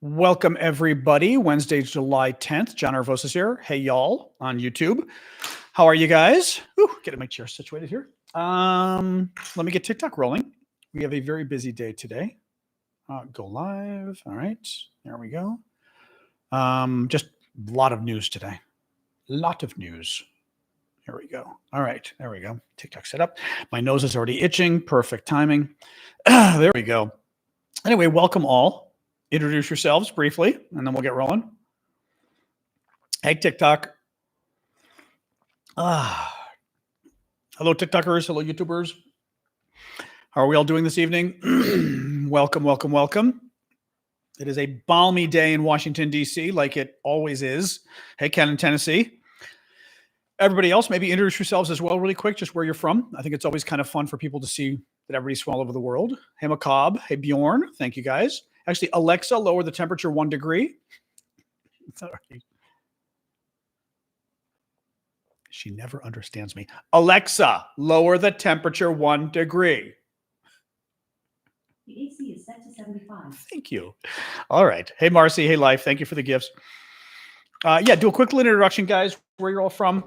Welcome, everybody. Wednesday, July 10th. John Aravosis here. Hey, y'all, on YouTube. How are you guys? Ooh, getting my chair situated here. Let me get TikTok rolling. We have a very busy day today. Go live. All right. There we go. Just a lot of news today. Lot of news. Here we go. All right. There we go. TikTok set up. My nose is already itching. Perfect timing. There we go. Anyway, welcome all. Introduce yourselves briefly, and then we'll get rolling. Hey, TikTok. Hello, TikTokers. Hello, YouTubers. How are we all doing this evening? Welcome, welcome, welcome. It is a balmy day in Washington, D.C., like it always is. Hey, Ken in Tennessee. Everybody else, maybe introduce yourselves as well really quick, just where you're from. I think it's always kind of fun for people to see that everybody's from all over the world. Hey, Macabre. Hey, Bjorn. Thank you, guys. Actually, Alexa, lower the temperature 1 degree. Sorry. She never understands me. Alexa, lower the temperature 1 degree. The AC is set to 75. Thank you. All right. Hey, Marcy. Hey, Life. Thank you for the gifts. Do a quick little introduction, guys, where you're all from,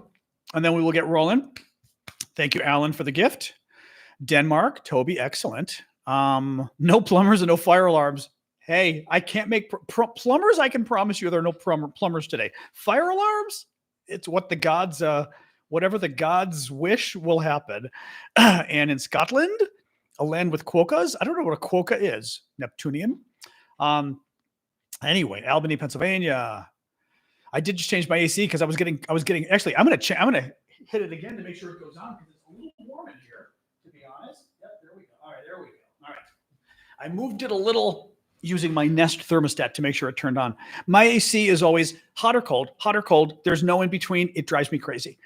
and then we will get rolling. Thank you, Alan, for the gift. Denmark. Toby, excellent. No plumbers and no fire alarms. Hey, I can't make plumbers. I can promise you there are no plumbers today. Fire alarms? It's what the gods, whatever the gods wish will happen. And in Scotland, a land with quokkas. I don't know what a quokka is. Neptunian. Anyway, Albany, Pennsylvania. I did just change my AC because I was getting. Actually, I'm gonna hit it again to make sure it goes on because it's a little warm in here. To be honest. Yep. There we go. All right. There we go. All right. I moved it a little using my Nest thermostat to make sure it turned on. My AC is always hot or cold, hot or cold. There's no in between. It drives me crazy.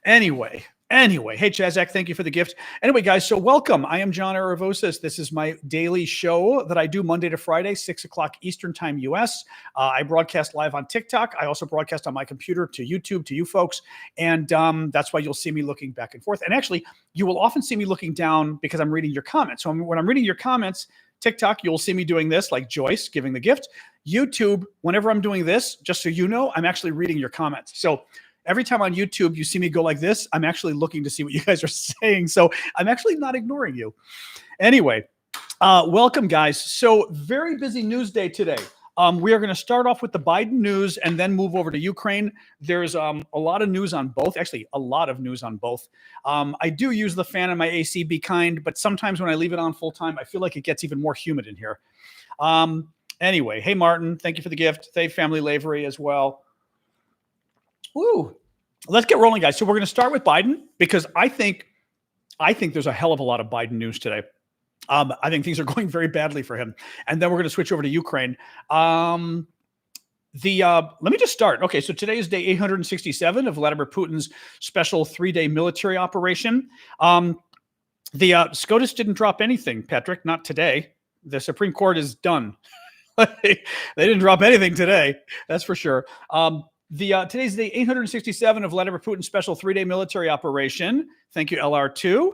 Anyway. Hey, Chazak, thank you for the gift. Anyway, guys, so welcome. I am John Aravosis. This is my daily show that I do Monday to Friday, 6 o'clock Eastern time, US. I broadcast live on TikTok. I also broadcast on my computer to YouTube, to you folks. And that's why you'll see me looking back and forth. And actually, you will often see me looking down because I'm reading your comments. So when I'm reading your comments, TikTok, you'll see me doing this, like Joyce giving the gift. YouTube, whenever I'm doing this, just so you know, I'm actually reading your comments. So every time on YouTube, you see me go like this, I'm actually looking to see what you guys are saying. So I'm actually not ignoring you. Anyway, welcome, guys. So very busy news day today. We are going to start off with the Biden news and then move over to Ukraine. There's a lot of news on both. Actually, a lot of news on both. I do use the fan in my AC, be kind, but sometimes when I leave it on full time, I feel like it gets even more humid in here. Anyway, hey, Martin, thank you for the gift. Hey, Family Lavery as well. Woo. Let's get rolling, guys. So we're going to start with Biden because I think there's a hell of a lot of Biden news today. I think things are going very badly for him. And then we're going to switch over to Ukraine. Let me just start. Okay, so today is day 867 of Vladimir Putin's special 3-day military operation. The SCOTUS didn't drop anything, Patrick, not today. The Supreme Court is done. They didn't drop anything today. That's for sure. Today's day 867 of Vladimir Putin's special 3-day military operation. Thank you, LR2.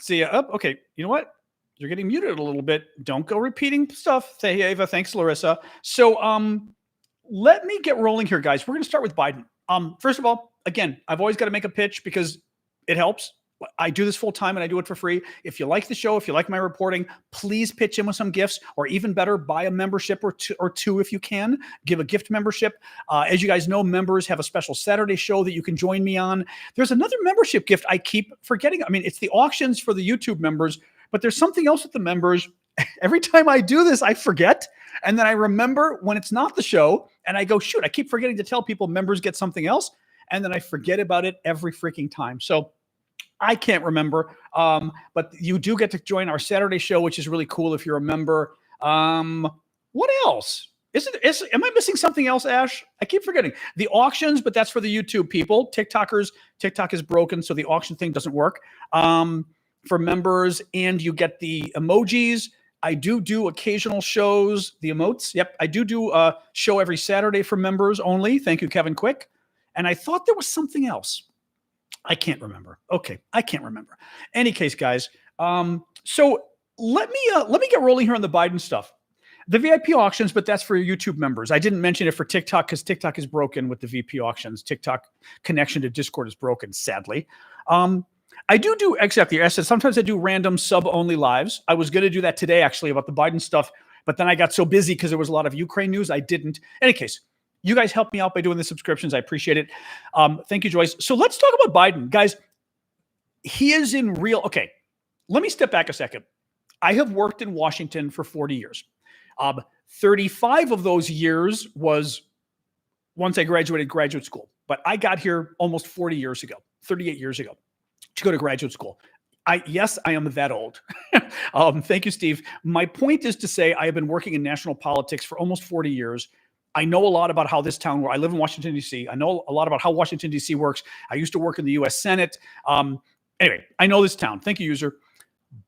Okay, you know what? You're getting muted a little bit. Don't go repeating stuff. Hey, Ava. Thanks, Larissa. So let me get rolling here, guys. We're going to start with Biden. First of all, again, I've always got to make a pitch because it helps. I do this full time and I do it for free. If you like the show, if you like my reporting, please pitch in with some gifts, or even better, buy a membership or two if you can. Give a gift membership. As you guys know, members have a special Saturday show that you can join me on. There's another membership gift I keep forgetting. I mean, it's the auctions for the YouTube members, but there's something else with the members. Every time I do this, I forget. And then I remember when it's not the show and I go, shoot, I keep forgetting to tell people members get something else. And then I forget about it every freaking time. So I can't remember, but you do get to join our Saturday show, which is really cool if you're a member. What else? Am I missing something else, Ash? I keep forgetting. The auctions, but that's for the YouTube people. TikTokers, TikTok is broken, so the auction thing doesn't work. For members, and you get the emojis. I do occasional shows, the emotes. Yep, I do a show every Saturday for members only. Thank you, Kevin Quick. And I thought there was something else. I can't remember. Okay, I can't remember. Any case, guys. So let me get rolling here on the Biden stuff. The VIP auctions, but that's for YouTube members. I didn't mention it for TikTok because TikTok is broken with the VP auctions. TikTok connection to Discord is broken, sadly. I do exactly. I said sometimes I do random sub-only lives. I was going to do that today, actually, about the Biden stuff, but then I got so busy because there was a lot of Ukraine news. I didn't. In any case, you guys help me out by doing the subscriptions. I appreciate it. Thank you, Joyce. So let's talk about Biden. Guys, he is in real... Okay, let me step back a second. I have worked in Washington for 40 years. 35 of those years was once I graduated graduate school. But I got here almost 40 years ago, 38 years ago, to go to graduate school. Yes, I am that old. Thank you, Steve. My point is to say I have been working in national politics for almost 40 years. I know a lot about how this town works. I live in Washington, D.C. I know a lot about how Washington, D.C. works. I used to work in the U.S. Senate. Anyway, I know this town. Thank you, user.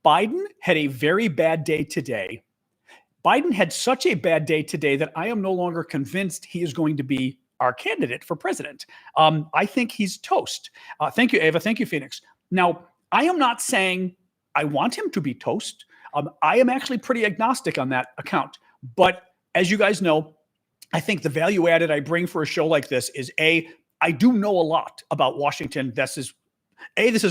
Biden had a very bad day today. Biden had such a bad day today that I am no longer convinced he is going to be our candidate for president. I think he's toast. Thank you, Ava. Thank you, Phoenix. Now, I am not saying I want him to be toast. I am actually pretty agnostic on that account. But as you guys know, I think the value added I bring for a show like this is A, I do know a lot about Washington. This is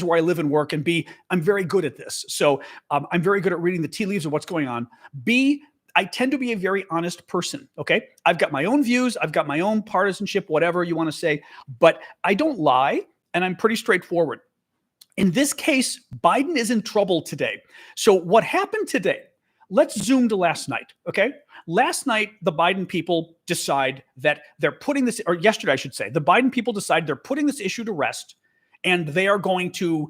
where I live and work, and B, I'm very good at this. So I'm very good at reading the tea leaves of what's going on. B, I tend to be a very honest person, okay? I've got my own views. I've got my own partisanship, whatever you want to say, but I don't lie, and I'm pretty straightforward. In this case, Biden is in trouble today. So what happened today? Let's zoom to last night, okay? Last night, the Biden people decide that they're putting this, or yesterday, I should say, the Biden people decide they're putting this issue to rest, and they are going to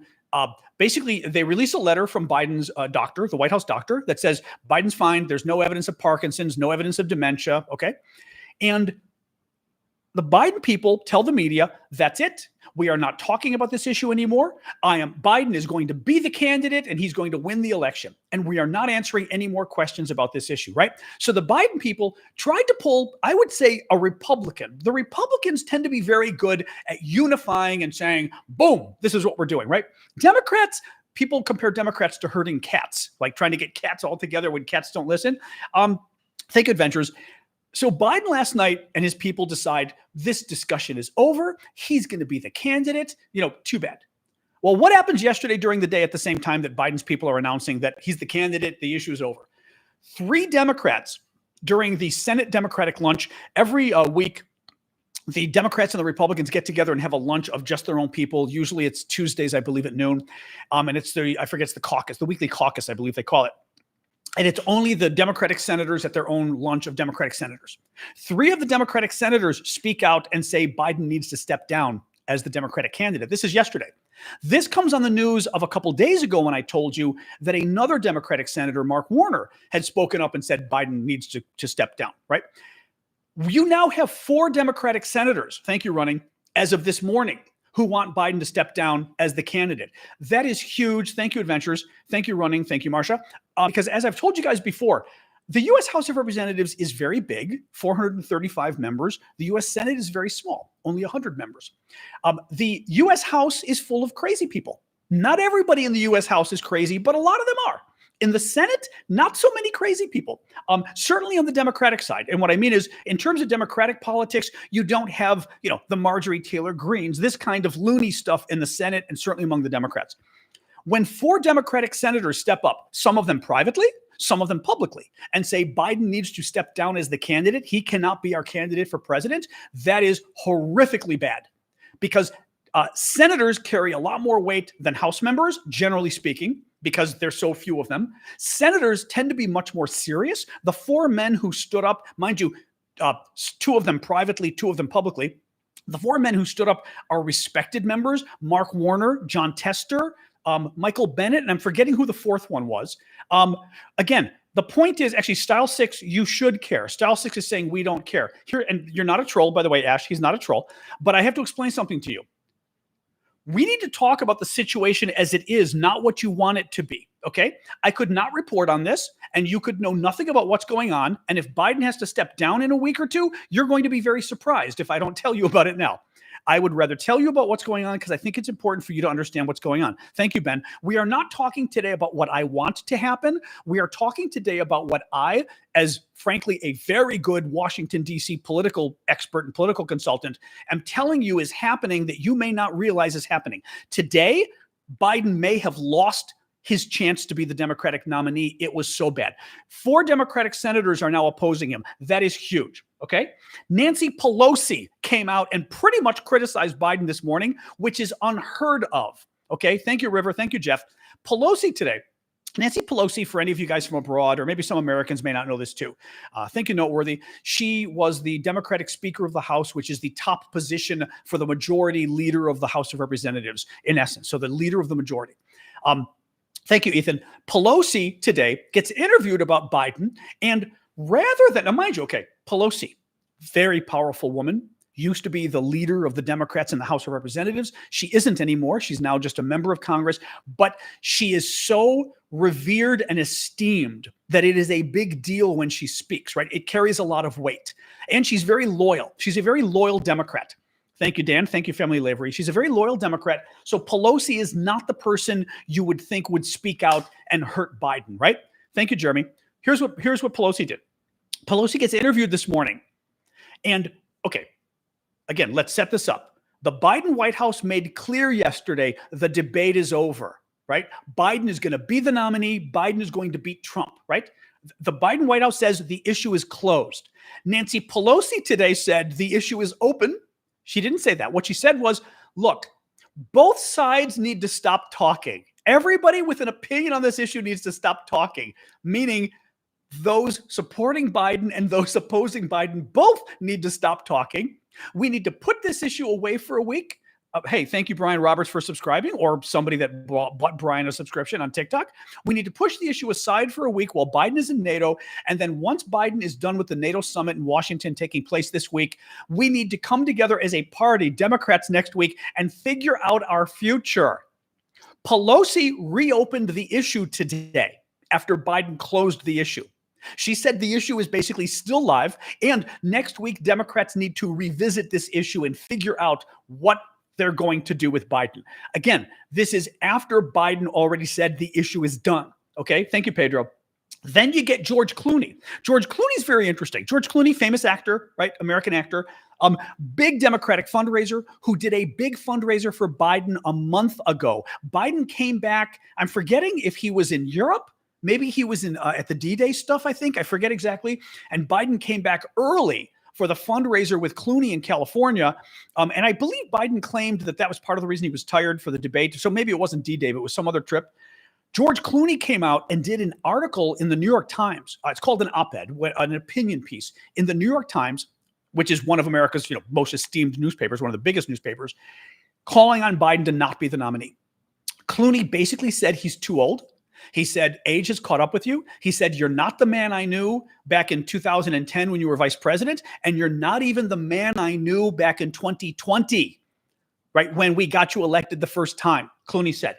basically, they release a letter from Biden's doctor, the White House doctor, that says Biden's fine. There's no evidence of Parkinson's, no evidence of dementia. Okay. And the Biden people tell the media, that's it. We are not talking about this issue anymore. Biden is going to be the candidate and he's going to win the election. And we are not answering any more questions about this issue, right? So the Biden people tried to pull, I would say, a Republican. The Republicans tend to be very good at unifying and saying, boom, this is what we're doing, right? Democrats, people compare Democrats to herding cats, like trying to get cats all together when cats don't listen. Think adventures. So Biden last night and his people decide this discussion is over. He's going to be the candidate. Too bad. Well, what happens yesterday during the day at the same time that Biden's people are announcing that he's the candidate, the issue is over? 3 Democrats during the Senate Democratic lunch every week, the Democrats and the Republicans get together and have a lunch of just their own people. Usually it's Tuesdays, I believe, at noon. And it's the caucus, the weekly caucus, I believe they call it. And it's only the Democratic senators at their own lunch of Democratic senators. 3 of the Democratic senators speak out and say Biden needs to step down as the Democratic candidate. This is yesterday. This comes on the news of a couple days ago when I told you that another Democratic senator, Mark Warner, had spoken up and said Biden needs to step down, right? You now have 4 Democratic senators, thank you, Running, as of this morning, who want Biden to step down as the candidate. That is huge. Thank you, Adventures. Thank you, Running. Thank you, Marsha. Because as I've told you guys before, the U.S. House of Representatives is very big, 435 members. The U.S. Senate is very small, only 100 members. The U.S. House is full of crazy people. Not everybody in the U.S. House is crazy, but a lot of them are. In the Senate, not so many crazy people, certainly on the Democratic side. And what I mean is, in terms of Democratic politics, you don't have, the Marjorie Taylor Greens, this kind of loony stuff in the Senate and certainly among the Democrats. When 4 Democratic senators step up, some of them privately, some of them publicly, and say Biden needs to step down as the candidate, he cannot be our candidate for president, that is horrifically bad. Because senators carry a lot more weight than House members, generally speaking, because there's so few of them. Senators tend to be much more serious. The 4 men who stood up, mind you, 2 of them privately, 2 of them publicly. The 4 men who stood up are respected members: Mark Warner, John Tester, Michael Bennett, and I'm forgetting who the 4th one was. Again, the point is actually Style 6, you should care. Style 6 is saying we don't care. Here, and you're not a troll, by the way, Ash, he's not a troll, but I have to explain something to you. We need to talk about the situation as it is, not what you want it to be, okay? I could not report on this, and you could know nothing about what's going on, and if Biden has to step down in a week or 2, you're going to be very surprised if I don't tell you about it now. I would rather tell you about what's going on because I think it's important for you to understand what's going on. Thank you, Ben. We are not talking today about what I want to happen. We are talking today about what I, as frankly a very good Washington, D.C. political expert and political consultant, am telling you is happening that you may not realize is happening. Today, Biden may have lost his chance to be the Democratic nominee. It was so bad. 4 Democratic senators are now opposing him. That is huge, okay? Nancy Pelosi came out and pretty much criticized Biden this morning, which is unheard of, okay? Thank you, River. Thank you, Jeff. Pelosi today. Nancy Pelosi, for any of you guys from abroad, or maybe some Americans may not know this too. Thank you, Noteworthy. She was the Democratic Speaker of the House, which is the top position for the majority leader of the House of Representatives, in essence. So the leader of the majority. Thank you, Ethan. Pelosi today gets interviewed about Biden, and rather than, now mind you, okay, Pelosi, very powerful woman, used to be the leader of the Democrats in the House of Representatives. She isn't anymore. She's now just a member of Congress, but she is so revered and esteemed that it is a big deal when she speaks, right? It carries a lot of weight, and she's very loyal. She's a very loyal Democrat. Thank you, Dan. Thank you, Family Lavery. She's a very loyal Democrat. So Pelosi is not the person you would think would speak out and hurt Biden, right? Thank you, Jeremy. Here's what Pelosi did. Pelosi gets interviewed this morning. And, okay, again, let's set this up. The Biden White House made clear yesterday the debate is over, right? Biden is going to be the nominee. Biden is going to beat Trump, right? The Biden White House says the issue is closed. Nancy Pelosi today said the issue is open. She didn't say that. What she said was, look, both sides need to stop talking. Everybody with an opinion on this issue needs to stop talking, meaning those supporting Biden and those opposing Biden both need to stop talking. We need to put this issue away for a week. Hey, thank you, Brian Roberts, for subscribing, or somebody that bought Brian a subscription on TikTok. We need to push the issue aside for a week while Biden is in NATO. And then once Biden is done with the NATO summit in Washington taking place this week, we need to come together as a party, Democrats next week, and figure out our future. Pelosi reopened the issue today after Biden closed the issue. She said the issue is basically still live, and next week, Democrats need to revisit this issue and figure out what they're going to do with Biden. Again, this is after Biden already said the issue is done. Okay, thank you, Pedro. Then you get George Clooney. George Clooney is very interesting. George Clooney, famous actor, right? American actor, big Democratic fundraiser who did a big fundraiser for Biden a month ago. Biden came back. I'm forgetting if he was in Europe. Maybe he was in at the D-Day stuff, I think. I forget exactly. And Biden came back early for the fundraiser with Clooney in California. And I believe Biden claimed that that was part of the reason he was tired for the debate. So maybe it wasn't D-Day, but it was some other trip. George Clooney came out and did an article in the New York Times. It's called an op-ed, an opinion piece in the New York Times, which is one of America's most esteemed newspapers, one of the biggest newspapers, calling on Biden to not be the nominee. Clooney basically said he's too old. He said, age has caught up with you. He said, you're not the man I knew back in 2010 when you were vice president, and you're not even the man I knew back in 2020, right, when we got you elected the first time, Clooney said.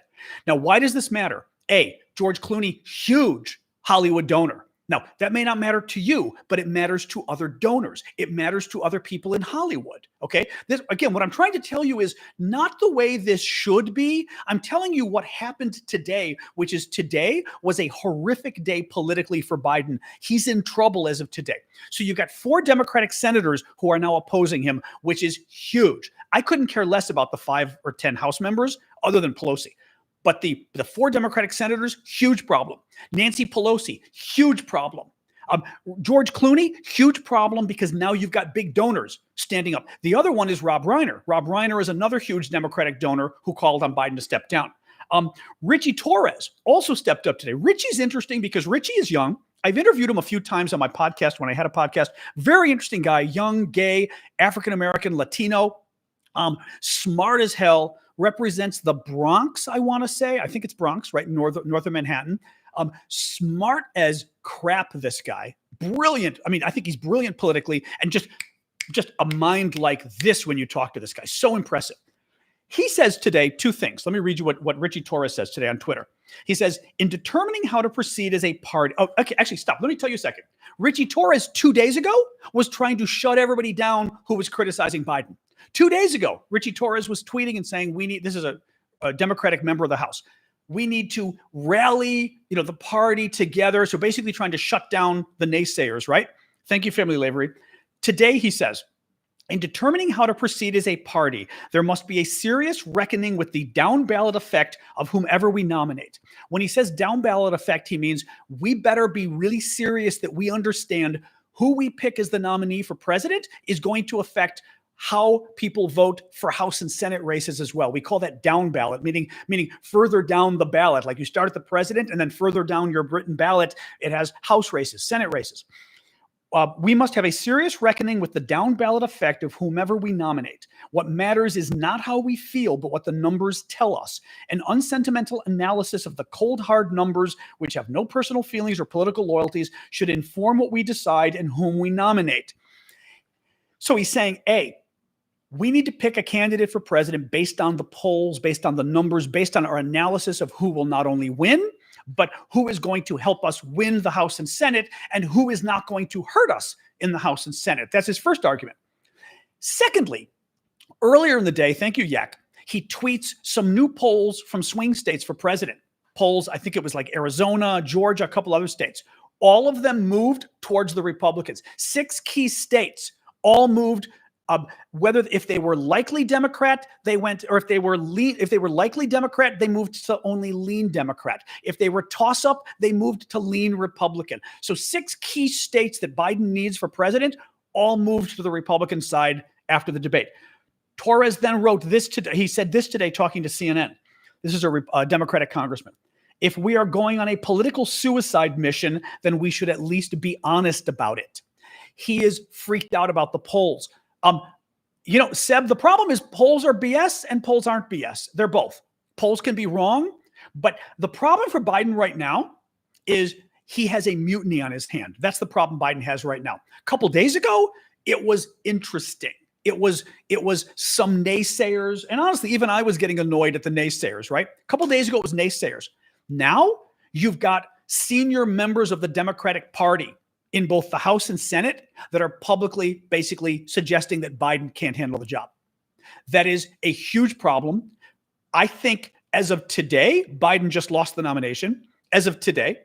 Now, why does this matter? A, George Clooney, huge Hollywood donor. Now, that may not matter to you, but it matters to other donors. It matters to other people in Hollywood, okay? This, again, what I'm trying to tell you is not the way this should be. I'm telling you what happened today, which is today was a horrific day politically for Biden. He's in trouble as of today. So you've got 4 Democratic senators who are now opposing him, which is huge. I couldn't care less about the 5 or 10 House members other than Pelosi. But the 4 Democratic senators, huge problem. Nancy Pelosi, huge problem. George Clooney, huge problem because now you've got big donors standing up. The other one is Rob Reiner. Rob Reiner is another huge Democratic donor who called on Biden to step down. Richie Torres also stepped up today. Richie's interesting because Richie is young. I've interviewed him a few times on my podcast when I had a podcast. Very interesting guy, young, gay, African-American, Latino, smart as hell. Represents the Bronx, I want to say. I think it's Bronx, right? North of Manhattan. Smart as crap, this guy. Brilliant. I mean, I think he's brilliant politically and just a mind like this when you talk to this guy. So impressive. He says today 2 things. Let me read you what Richie Torres says today on Twitter. He says, in determining how to proceed as a party. Oh, okay, actually, stop. Let me tell you a second. Richie Torres 2 days ago was trying to shut everybody down who was criticizing Biden. 2 days ago, Richie Torres was tweeting and saying, this is a Democratic member of the House. We need to rally, the party together. So basically trying to shut down the naysayers, right? Thank you, Family Lavery. Today, he says, in determining how to proceed as a party, there must be a serious reckoning with the down ballot effect of whomever we nominate. When he says down ballot effect, he means we better be really serious that we understand who we pick as the nominee for president is going to affect how people vote for House and Senate races as well. We call that down ballot, meaning further down the ballot. Like you start at the president and then further down your written ballot, it has House races, Senate races. We must have a serious reckoning with the down ballot effect of whomever we nominate. What matters is not how we feel, but what the numbers tell us. An unsentimental analysis of the cold, hard numbers, which have no personal feelings or political loyalties, should inform what we decide and whom we nominate. So he's saying, A, we need to pick a candidate for president based on the polls, based on the numbers, based on our analysis of who will not only win, but who is going to help us win the House and Senate and who is not going to hurt us in the House and Senate. That's his first argument. Secondly, earlier in the day, thank you, Yak, he tweets some new polls from swing states for president. Polls, I think it was like Arizona, Georgia, a couple other states. All of them moved towards the Republicans. 6 key states all moved. Whether if they were likely Democrat, they went, or if they were likely Democrat, they moved to only lean Democrat. If they were toss-up, they moved to lean Republican. So 6 key states that Biden needs for president all moved to the Republican side after the debate. Torres then wrote this today. He said this today talking to CNN. This is a Democratic congressman. If we are going on a political suicide mission, then we should at least be honest about it. He is freaked out about the polls. Seb, the problem is polls are BS and polls aren't BS. They're both. Polls can be wrong, but the problem for Biden right now is he has a mutiny on his hand. That's the problem Biden has right now. A couple days ago, it was interesting. It was some naysayers, and honestly, even I was getting annoyed at the naysayers, right? A couple days ago, it was naysayers. Now, you've got senior members of the Democratic Party in both the House and Senate that are publicly basically suggesting that Biden can't handle the job. That is a huge problem. I think as of today, Biden just lost the nomination. As of today,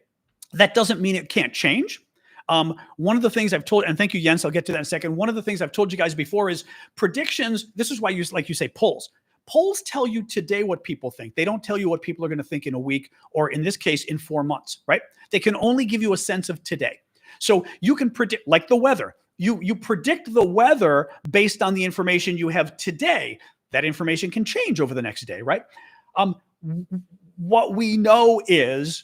that doesn't mean it can't change. One of the things I've told, and thank you, Jens, I'll get to that in a second. One of the things I've told you guys before is predictions. This is why you say polls. Polls tell you today what people think. They don't tell you what people are going to think in a week, or in this case, in 4 months, right? They can only give you a sense of today. So you can predict, like the weather. You predict the weather based on the information you have today. That information can change over the next day, right? What we know is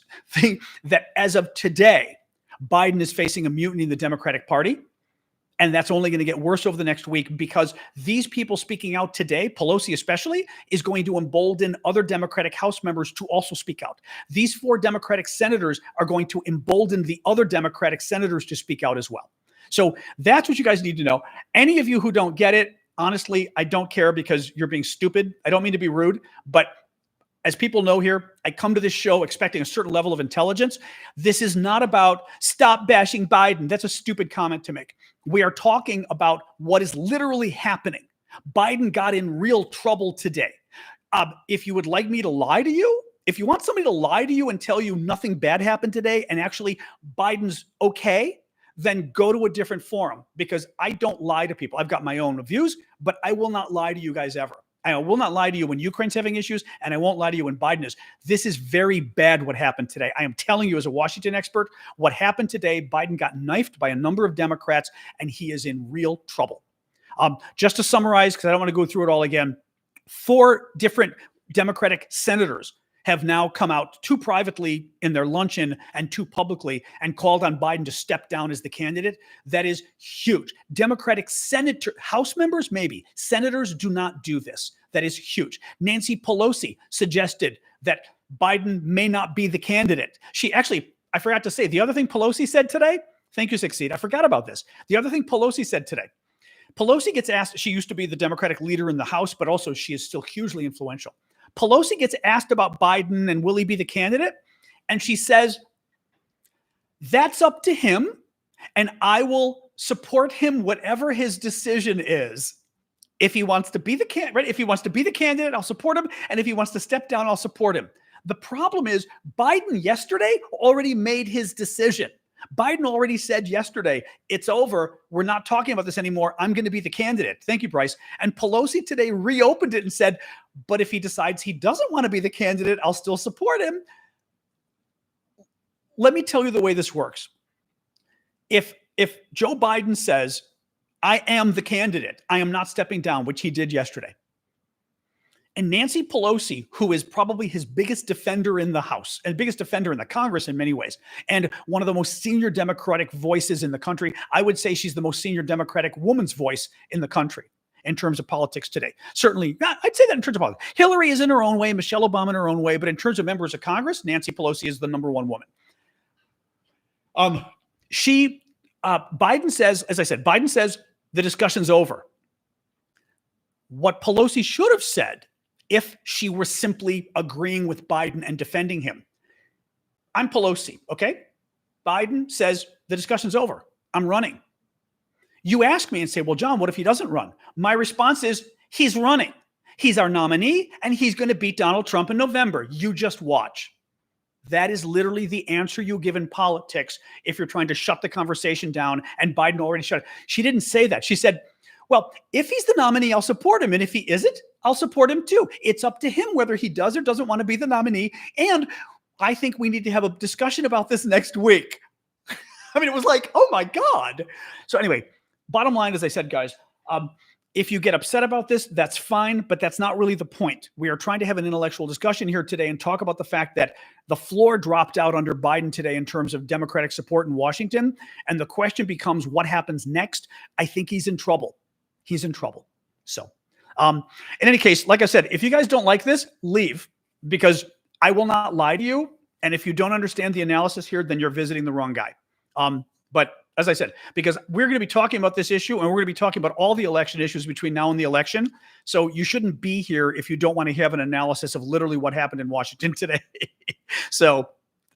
that as of today, Biden is facing a mutiny in the Democratic Party. And that's only going to get worse over the next week because these people speaking out today, Pelosi especially, is going to embolden other Democratic House members to also speak out. These 4 Democratic senators are going to embolden the other Democratic senators to speak out as well. So that's what you guys need to know. Any of you who don't get it, honestly, I don't care because you're being stupid. I don't mean to be rude, but as people know here, I come to this show expecting a certain level of intelligence. This is not about stop bashing Biden. That's a stupid comment to make. We are talking about what is literally happening. Biden got in real trouble today. If you would like me to lie to you, if you want somebody to lie to you and tell you nothing bad happened today and actually Biden's okay, then go to a different forum because I don't lie to people. I've got my own views, but I will not lie to you guys ever. I will not lie to you when Ukraine's having issues, and I won't lie to you when Biden is. This is very bad what happened today. I am telling you as a Washington expert, what happened today, Biden got knifed by a number of Democrats, and he is in real trouble. Just to summarize, because I don't want to go through it all again, 4 different Democratic senators have now come out, 2 privately in their luncheon and 2 publicly, and called on Biden to step down as the candidate. That is huge. Democratic House members, maybe. Senators do not do this. That is huge. Nancy Pelosi suggested that Biden may not be the candidate. I forgot to say, the other thing Pelosi said today, thank you, Succeed. I forgot about this. The other thing Pelosi said today, Pelosi gets asked, she used to be the Democratic leader in the House, but also she is still hugely influential. Pelosi gets asked about Biden and will he be the candidate? And she says, that's up to him, and I will support him whatever his decision is. If he wants to be the if he wants to be the candidate, I'll support him. And if he wants to step down, I'll support him. The problem is Biden yesterday already made his decision. Biden already said yesterday, it's over. We're not talking about this anymore. I'm going to be the candidate. Thank you, Bryce. And Pelosi today reopened it and said, but if he decides he doesn't want to be the candidate, I'll still support him. Let me tell you the way this works. If Joe Biden says, I am the candidate, I am not stepping down, which he did yesterday, and Nancy Pelosi, who is probably his biggest defender in the House and biggest defender in the Congress in many ways, and one of the most senior Democratic voices in the country, I would say she's the most senior Democratic woman's voice in the country in terms of politics today. Certainly, I'd say that in terms of politics. Hillary is in her own way, Michelle Obama in her own way, but in terms of members of Congress, Nancy Pelosi is the number one woman. Biden says, as I said, Biden says the discussion's over. What Pelosi should have said, if she were simply agreeing with Biden and defending him, I'm Pelosi, okay? Biden says the discussion's over. I'm running. You ask me and say, well, John, what if he doesn't run? My response is, he's running. He's our nominee, and he's going to beat Donald Trump in November. You just watch. That is literally the answer you give in politics if you're trying to shut the conversation down, and Biden already shut it. She didn't say that. She said, well, if he's the nominee, I'll support him. And if he isn't, I'll support him too. It's up to him whether he does or doesn't want to be the nominee. And I think we need to have a discussion about this next week. I mean, it was like, oh my God. So anyway, bottom line, as I said, guys, if you get upset about this, that's fine, but that's not really the point. We are trying to have an intellectual discussion here today and talk about the fact that the floor dropped out under Biden today in terms of Democratic support in Washington. And the question becomes, what happens next? I think he's in trouble. He's in trouble. So in any case, like I said, if you guys don't like this, leave, because I will not lie to you. And if you don't understand the analysis here, then you're visiting the wrong guy. But as I said, because we're going to be talking about this issue, and we're going to be talking about all the election issues between now and the election. So you shouldn't be here if you don't want to have an analysis of literally what happened in Washington today. So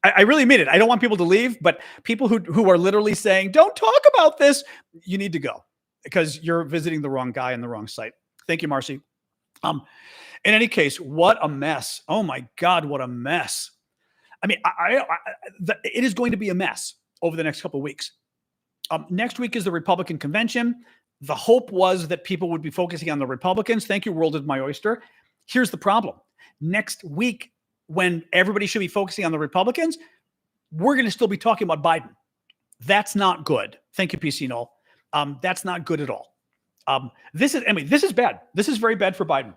I really mean it. I don't want people to leave, but people who are literally saying, don't talk about this, you need to go, because you're visiting the wrong guy on the wrong site. Thank you, Marcy. In any case, what a mess. Oh my God, what a mess. I mean, it is going to be a mess over the next couple of weeks. Next week is the Republican convention. The hope was that people would be focusing on the Republicans. Thank you, World is my oyster. Here's the problem. Next week, when everybody should be focusing on the Republicans, we're going to still be talking about Biden. That's not good. Thank you, PC Null. That's not good at all. This is bad. This is very bad for Biden.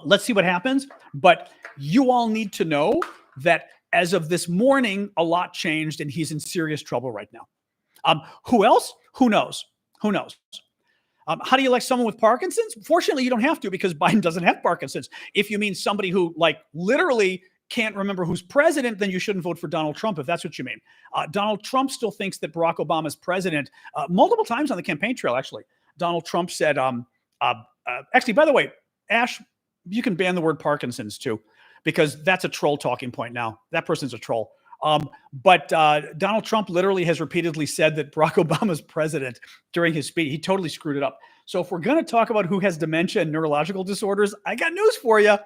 Let's see what happens. But you all need to know that as of this morning, a lot changed and he's in serious trouble right now. Who else? Who knows? Who knows? How do you elect someone with Parkinson's? Fortunately, you don't have to, because Biden doesn't have Parkinson's. If you mean somebody who literally can't remember who's president, then you shouldn't vote for Donald Trump, if that's what you mean. Donald Trump still thinks that Barack Obama is president. Multiple times on the campaign trail, actually. Donald Trump said, actually, by the way, Ash, you can ban the word Parkinson's too, because that's a troll talking point now. That person's a troll. But Donald Trump literally has repeatedly said that Barack Obama's president during his speech. He totally screwed it up. So if we're going to talk about who has dementia and neurological disorders, I got news for you.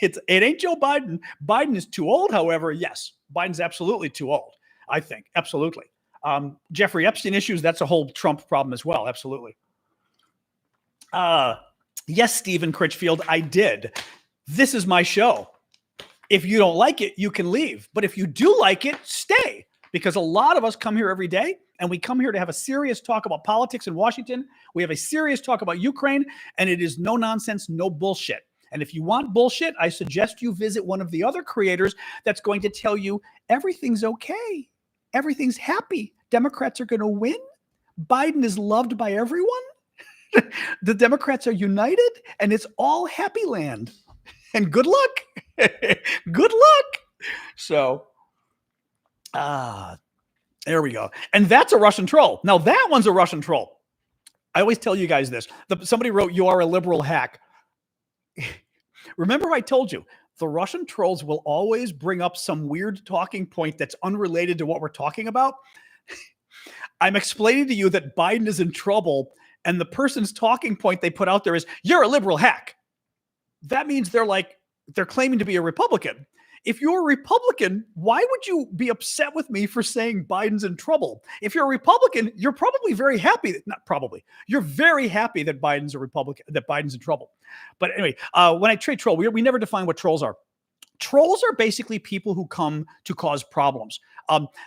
It ain't Joe Biden. Biden is too old, however. Yes, Biden's absolutely too old, I think. Absolutely. Jeffrey Epstein issues, that's a whole Trump problem as well. Absolutely. Yes, Stephen Critchfield, I did. This is my show. If you don't like it, you can leave. But if you do like it, stay. Because a lot of us come here every day, and we come here to have a serious talk about politics in Washington. We have a serious talk about Ukraine, and it is no nonsense, no bullshit. And if you want bullshit, I suggest you visit one of the other creators that's going to tell you everything's okay. Everything's happy. Democrats are going to win. Biden is loved by everyone. The Democrats are united, and it's all happy land. And good luck. Good luck. So, there we go. And that's a Russian troll. Now, that one's a Russian troll. I always tell you guys this. Somebody wrote, you are a liberal hack. Remember I told you, the Russian trolls will always bring up some weird talking point that's unrelated to what we're talking about. I'm explaining to you that Biden is in trouble, and the person's talking point they put out there is, you're a liberal hack. That means they're claiming to be a Republican. If you're a Republican, why would you be upset with me for saying Biden's in trouble? If you're a Republican, you're probably very happy. Not probably. You're very happy that Biden's a Republican, that Biden's in trouble. But anyway, when I trade troll, we never define what trolls are. Trolls are basically people who come to cause problems.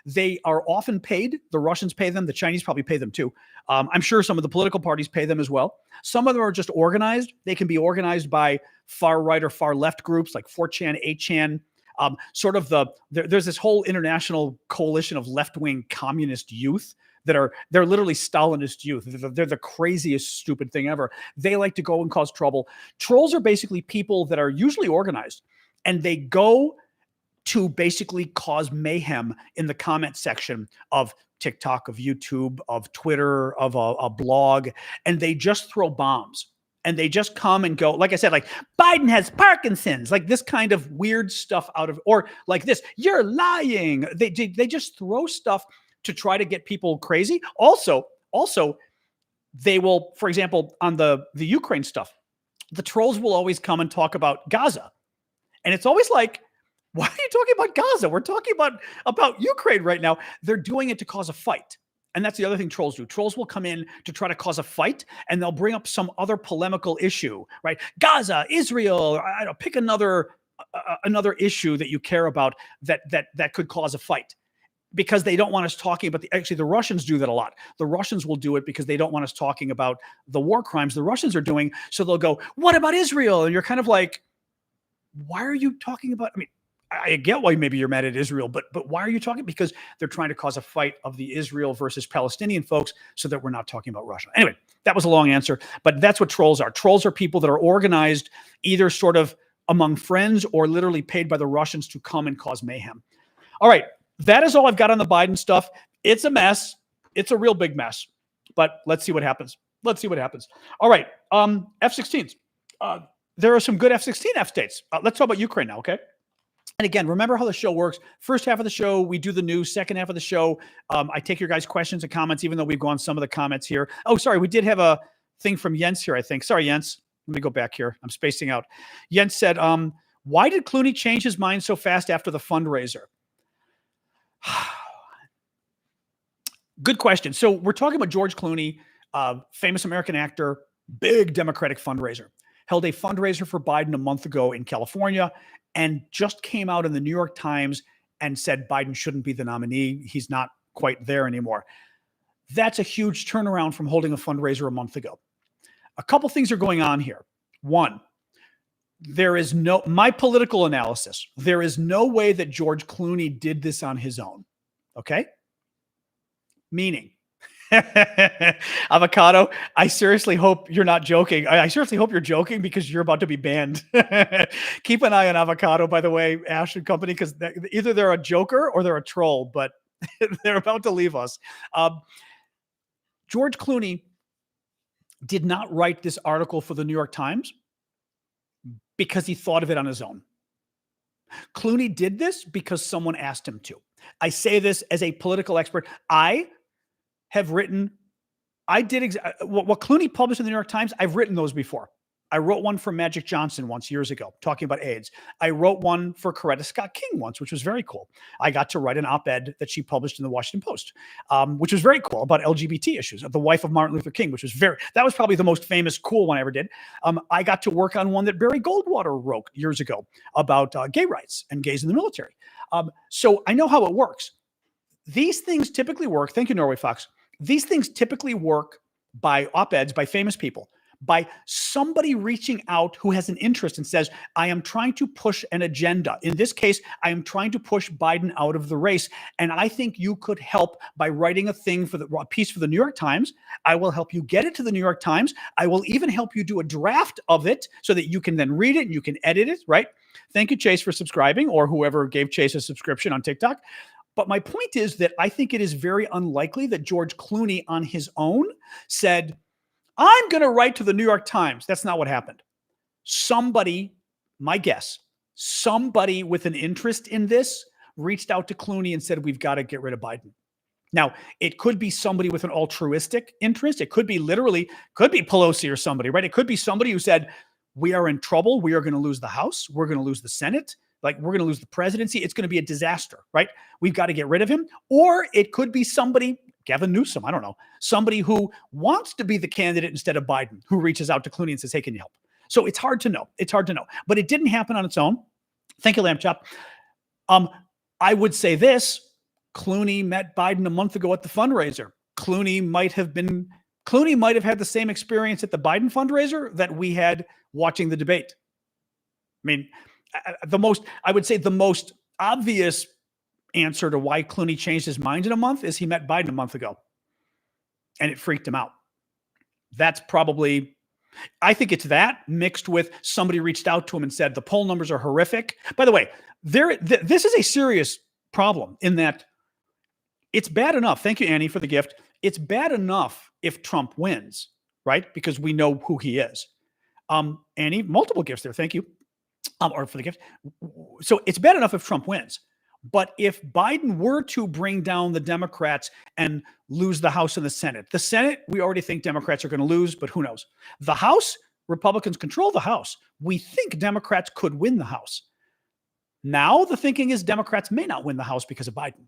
They are often paid. The Russians pay them. The Chinese probably pay them too. I'm sure some of the political parties pay them as well. Some of them are just organized. They can be organized by far right or far left groups like 4chan, 8chan. There's this whole international coalition of left-wing communist youth they're literally Stalinist youth. They're the craziest, stupid thing ever. They like to go and cause trouble. Trolls are basically people that are usually organized, and they go to basically cause mayhem in the comment section of TikTok, of YouTube, of Twitter, of a blog, and they just throw bombs. And they just come and go, like I said, like Biden has Parkinson's, like this kind of weird stuff or like this, you're lying. They just throw stuff to try to get people crazy. Also, they will, for example, on the Ukraine stuff, the trolls will always come and talk about Gaza. And it's always like, why are you talking about Gaza? We're talking about Ukraine right now. They're doing it to cause a fight. And that's the other thing trolls do. Trolls will come in to try to cause a fight, and they'll bring up some other polemical issue, right? Gaza, Israel, I don't pick another issue that you care about that could cause a fight, because they don't want us talking about actually the Russians do that a lot. The Russians will do it because they don't want us talking about the war crimes the Russians are doing. So they'll go, what about Israel? And you're kind of like, why are you talking about, I mean, I get why maybe you're mad at Israel, but why are you talking? Because they're trying to cause a fight of the Israel versus Palestinian folks so that we're not talking about Russia. Anyway, that was a long answer, but that's what trolls are. Trolls are people that are organized either sort of among friends or literally paid by the Russians to come and cause mayhem. All right, that is all I've got on the Biden stuff. It's a mess. It's a real big mess, but let's see what happens. All right, F-16s. There are some good F-16 states. Let's talk about Ukraine now, okay? And again, remember how the show works. First half of the show, we do the news. Second half of the show, I take your guys' questions and comments, even though we've gone some of the comments here. Oh, sorry, we did have a thing from Jens here, I think. Sorry, Jens. Let me go back here. I'm spacing out. Jens said, why did Clooney change his mind so fast after the fundraiser? Good question. So we're talking about George Clooney, famous American actor, big Democratic fundraiser. Held a fundraiser for Biden a month ago in California, and just came out in the New York Times and said Biden shouldn't be the nominee. He's not quite there anymore. That's a huge turnaround from holding a fundraiser a month ago. A couple things are going on here. One, my political analysis, there is no way that George Clooney did this on his own. Okay? Meaning, Avocado, I seriously hope you're not joking. I seriously hope you're joking, because you're about to be banned. Keep an eye on Avocado, by the way, Ash and company, because either they're a joker or they're a troll, but they're about to leave us. George Clooney did not write this article for the New York Times because he thought of it on his own. Clooney did this because someone asked him to. I say this as a political expert. What Clooney published in the New York Times, I've written those before. I wrote one for Magic Johnson once years ago, talking about AIDS. I wrote one for Coretta Scott King once, which was very cool. I got to write an op-ed that she published in the Washington Post, which was very cool, about LGBT issues, of the wife of Martin Luther King, that was probably the most famous, cool one I ever did. I got to work on one that Barry Goldwater wrote years ago about gay rights and gays in the military. So I know how it works. These things typically work. Thank you, Norway Fox. These things typically work by op-eds, by famous people, by somebody reaching out who has an interest and says, I am trying to push an agenda. In this case, I am trying to push Biden out of the race. And I think you could help by writing a piece for the New York Times. I will help you get it to the New York Times. I will even help you do a draft of it so that you can then read it and you can edit it, right? Thank you, Chase, for subscribing, or whoever gave Chase a subscription on TikTok. But my point is that I think it is very unlikely that George Clooney on his own said, I'm going to write to the New York Times. That's not what happened. Somebody, my guess, somebody with an interest in this reached out to Clooney and said, we've got to get rid of Biden. Now, it could be somebody with an altruistic interest. It could be Pelosi or somebody, right? It could be somebody who said, we are in trouble. We are going to lose the House. We're going to lose the Senate. Like, we're going to lose the presidency. It's going to be a disaster, right? We've got to get rid of him. Or it could be somebody, Gavin Newsom, I don't know, somebody who wants to be the candidate instead of Biden, who reaches out to Clooney and says, hey, can you help? So it's hard to know. It's hard to know. But it didn't happen on its own. Thank you, Lamb Chop. I would say this. Clooney met Biden a month ago at the fundraiser. Clooney might have had the same experience at the Biden fundraiser that we had watching the debate. I mean, I would say the most obvious answer to why Clooney changed his mind in a month is he met Biden a month ago and it freaked him out. That's probably, I think it's that mixed with somebody reached out to him and said, the poll numbers are horrific. By the way, this is a serious problem in that it's bad enough. Thank you, Annie, for the gift. It's bad enough if Trump wins, right? Because we know who he is. Annie, multiple gifts there. Thank you. Or for the gift. So it's bad enough if Trump wins. But if Biden were to bring down the Democrats and lose the House and the Senate, we already think Democrats are going to lose, but who knows? The House, Republicans control the House. We think Democrats could win the House. Now the thinking is Democrats may not win the House because of Biden.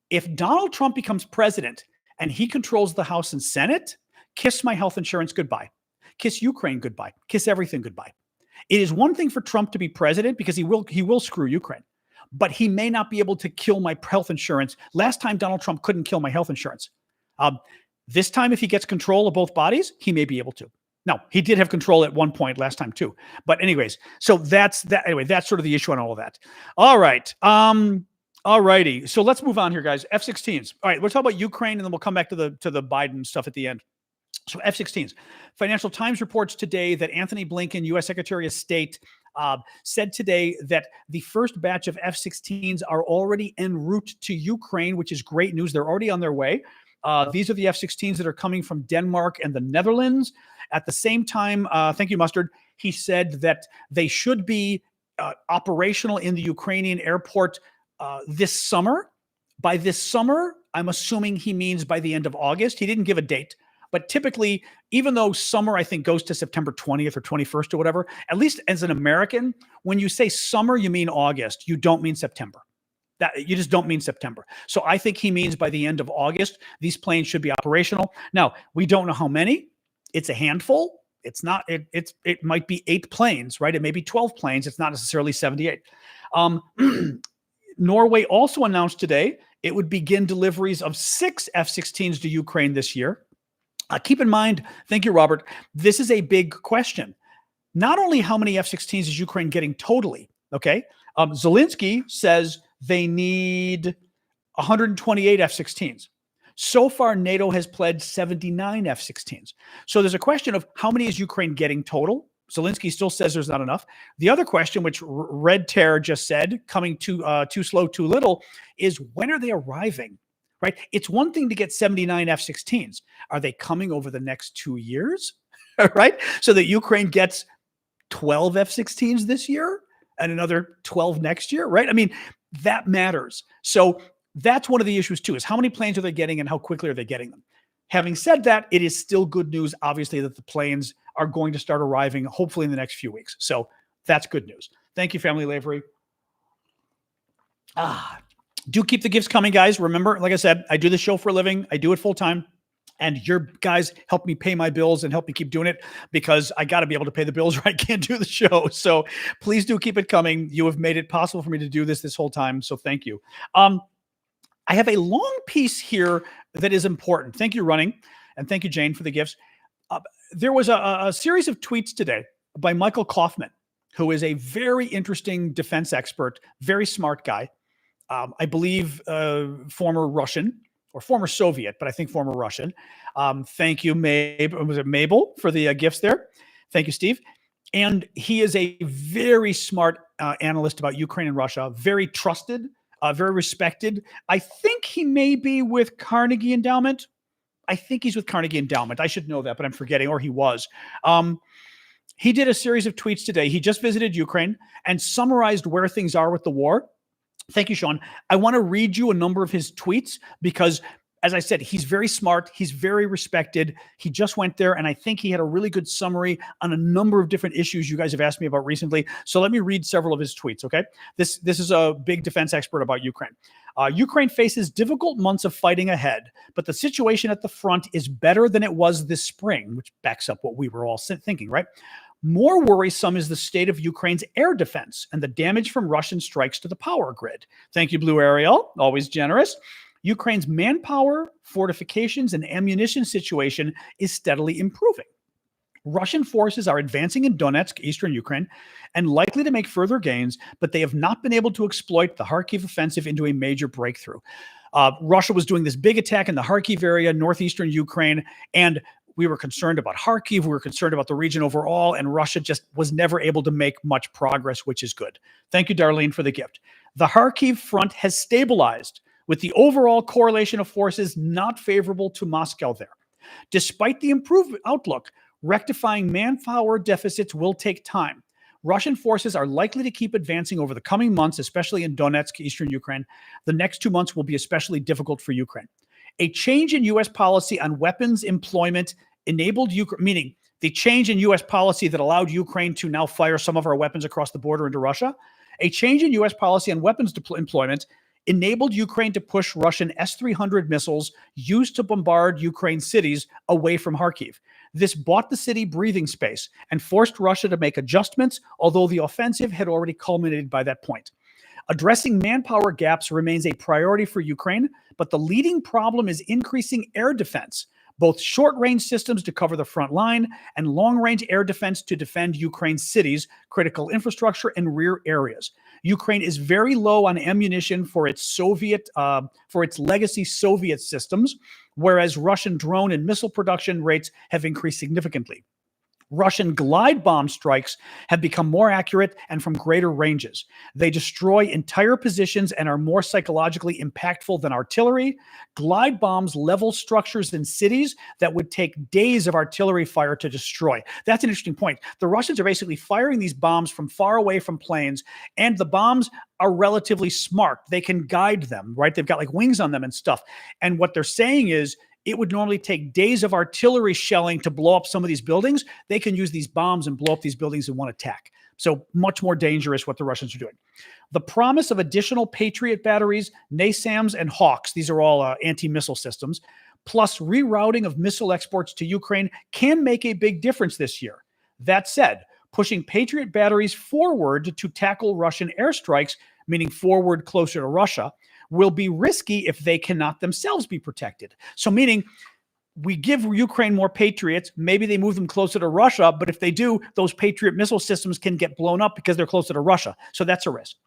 If Donald Trump becomes president and he controls the House and Senate, kiss my health insurance goodbye. Kiss Ukraine goodbye. Kiss everything goodbye. It is one thing for Trump to be president because he will screw Ukraine, but he may not be able to kill my health insurance. Last time Donald Trump couldn't kill my health insurance. This time, if he gets control of both bodies, he may be able to. Now, he did have control at one point last time too. But anyways, so that's that. Anyway, that's sort of the issue on all of that. All right. All righty. So let's move on here, guys. F-16s. All right, we'll talk about Ukraine and then we'll come back to the Biden stuff at the end. So F-16s. Financial Times reports today that Anthony Blinken, U.S. Secretary of State, said today that the first batch of F-16s are already en route to Ukraine, which is great news. They're already on their way. These are the F-16s that are coming from Denmark and the Netherlands. At the same time, thank you, Mustard, he said that they should be operational in the Ukrainian airport this summer. By this summer, I'm assuming he means by the end of August. He didn't give a date. But typically, even though summer, I think, goes to September 20th or 21st or whatever, at least as an American, when you say summer, you mean August. You don't mean September. You just don't mean September. So I think he means by the end of August, these planes should be operational. Now, we don't know how many. It's a handful. It's not. It might be 8 planes, right? It may be 12 planes. It's not necessarily 78. Norway also announced today it would begin deliveries of 6 F-16s to Ukraine this year. Keep in mind, thank you, Robert, this is a big question. Not only how many F-16s is Ukraine getting totally, okay? Zelensky says they need 128 F-16s. So far, NATO has pledged 79 F-16s. So there's a question of how many is Ukraine getting total? Zelensky still says there's not enough. The other question, which Red Terror just said, coming too slow, too little, is when are they arriving? Right? It's one thing to get 79 F-16s. Are they coming over the next 2 years? Right? So that Ukraine gets 12 F-16s this year and another 12 next year, right? I mean, that matters. So that's one of the issues too, is how many planes are they getting and how quickly are they getting them? Having said that, it is still good news, obviously, that the planes are going to start arriving hopefully in the next few weeks. So that's good news. Thank you, Family Lavery. Do keep the gifts coming, guys. Remember, like I said, I do this show for a living. I do it full time. And your guys help me pay my bills and help me keep doing it because I got to be able to pay the bills or I can't do the show. So please do keep it coming. You have made it possible for me to do this whole time. So thank you. I have a long piece here that is important. Thank you, Running. And thank you, Jane, for the gifts. There was a series of tweets today by Michael Kaufman, who is a very interesting defense expert, very smart guy. I believe former Russian or former Soviet, but I think former Russian. Thank you, was it Mabel, for the gifts there? Thank you, Steve. And he is a very smart analyst about Ukraine and Russia, very trusted, very respected. I think he may be with Carnegie Endowment. I think he's with Carnegie Endowment. I should know that, but I'm forgetting, or he was. He did a series of tweets today. He just visited Ukraine and summarized where things are with the war. Thank you, Sean. I want to read you a number of his tweets because, as I said, he's very smart. He's very respected. He just went there, and I think he had a really good summary on a number of different issues you guys have asked me about recently. So let me read several of his tweets, okay? This is a big defense expert about Ukraine. Ukraine faces difficult months of fighting ahead, but the situation at the front is better than it was this spring, which backs up what we were all thinking, right? More worrisome is the state of Ukraine's air defense and the damage from Russian strikes to the power grid. Thank you, Blue Ariel, always generous. Ukraine's manpower, fortifications, and ammunition situation is steadily improving. Russian forces are advancing in Donetsk, eastern Ukraine, and likely to make further gains, but they have not been able to exploit the Kharkiv offensive into a major breakthrough. Russia was doing this big attack in the Kharkiv area, northeastern Ukraine, and we were concerned about Kharkiv. We were concerned about the region overall, and Russia just was never able to make much progress, which is good. Thank you, Darlene, for the gift. The Kharkiv front has stabilized, with the overall correlation of forces not favorable to Moscow there. Despite the improved outlook, rectifying manpower deficits will take time. Russian forces are likely to keep advancing over the coming months, especially in Donetsk, eastern Ukraine. The next 2 months will be especially difficult for Ukraine. A change in U.S. policy on weapons employment enabled Ukraine, meaning the change in U.S. policy that allowed Ukraine to now fire some of our weapons across the border into Russia. A change in U.S. policy on weapons employment enabled Ukraine to push Russian S-300 missiles used to bombard Ukraine cities away from Kharkiv. This bought the city breathing space and forced Russia to make adjustments, although the offensive had already culminated by that point. Addressing manpower gaps remains a priority for Ukraine, but the leading problem is increasing air defense, both short-range systems to cover the front line and long-range air defense to defend Ukraine's cities, critical infrastructure, and rear areas. Ukraine is very low on ammunition for its legacy Soviet systems, whereas Russian drone and missile production rates have increased significantly. Russian glide bomb strikes have become more accurate and from greater ranges. They destroy entire positions and are more psychologically impactful than artillery. Glide bombs level structures in cities that would take days of artillery fire to destroy. That's an interesting point. The Russians are basically firing these bombs from far away from planes, and the bombs are relatively smart. They can guide them, right? They've got like wings on them and stuff. And what they're saying is, it would normally take days of artillery shelling to blow up some of these buildings. They can use these bombs and blow up these buildings in one attack. So much more dangerous what the Russians are doing. The promise of additional Patriot batteries, NASAMS, and Hawks, these are all anti-missile systems, plus rerouting of missile exports to Ukraine can make a big difference this year. That said, pushing Patriot batteries forward to tackle Russian airstrikes, meaning forward closer to Russia, will be risky if they cannot themselves be protected. So meaning we give Ukraine more Patriots, maybe they move them closer to Russia, but if they do, those Patriot missile systems can get blown up because they're closer to Russia. So that's a risk.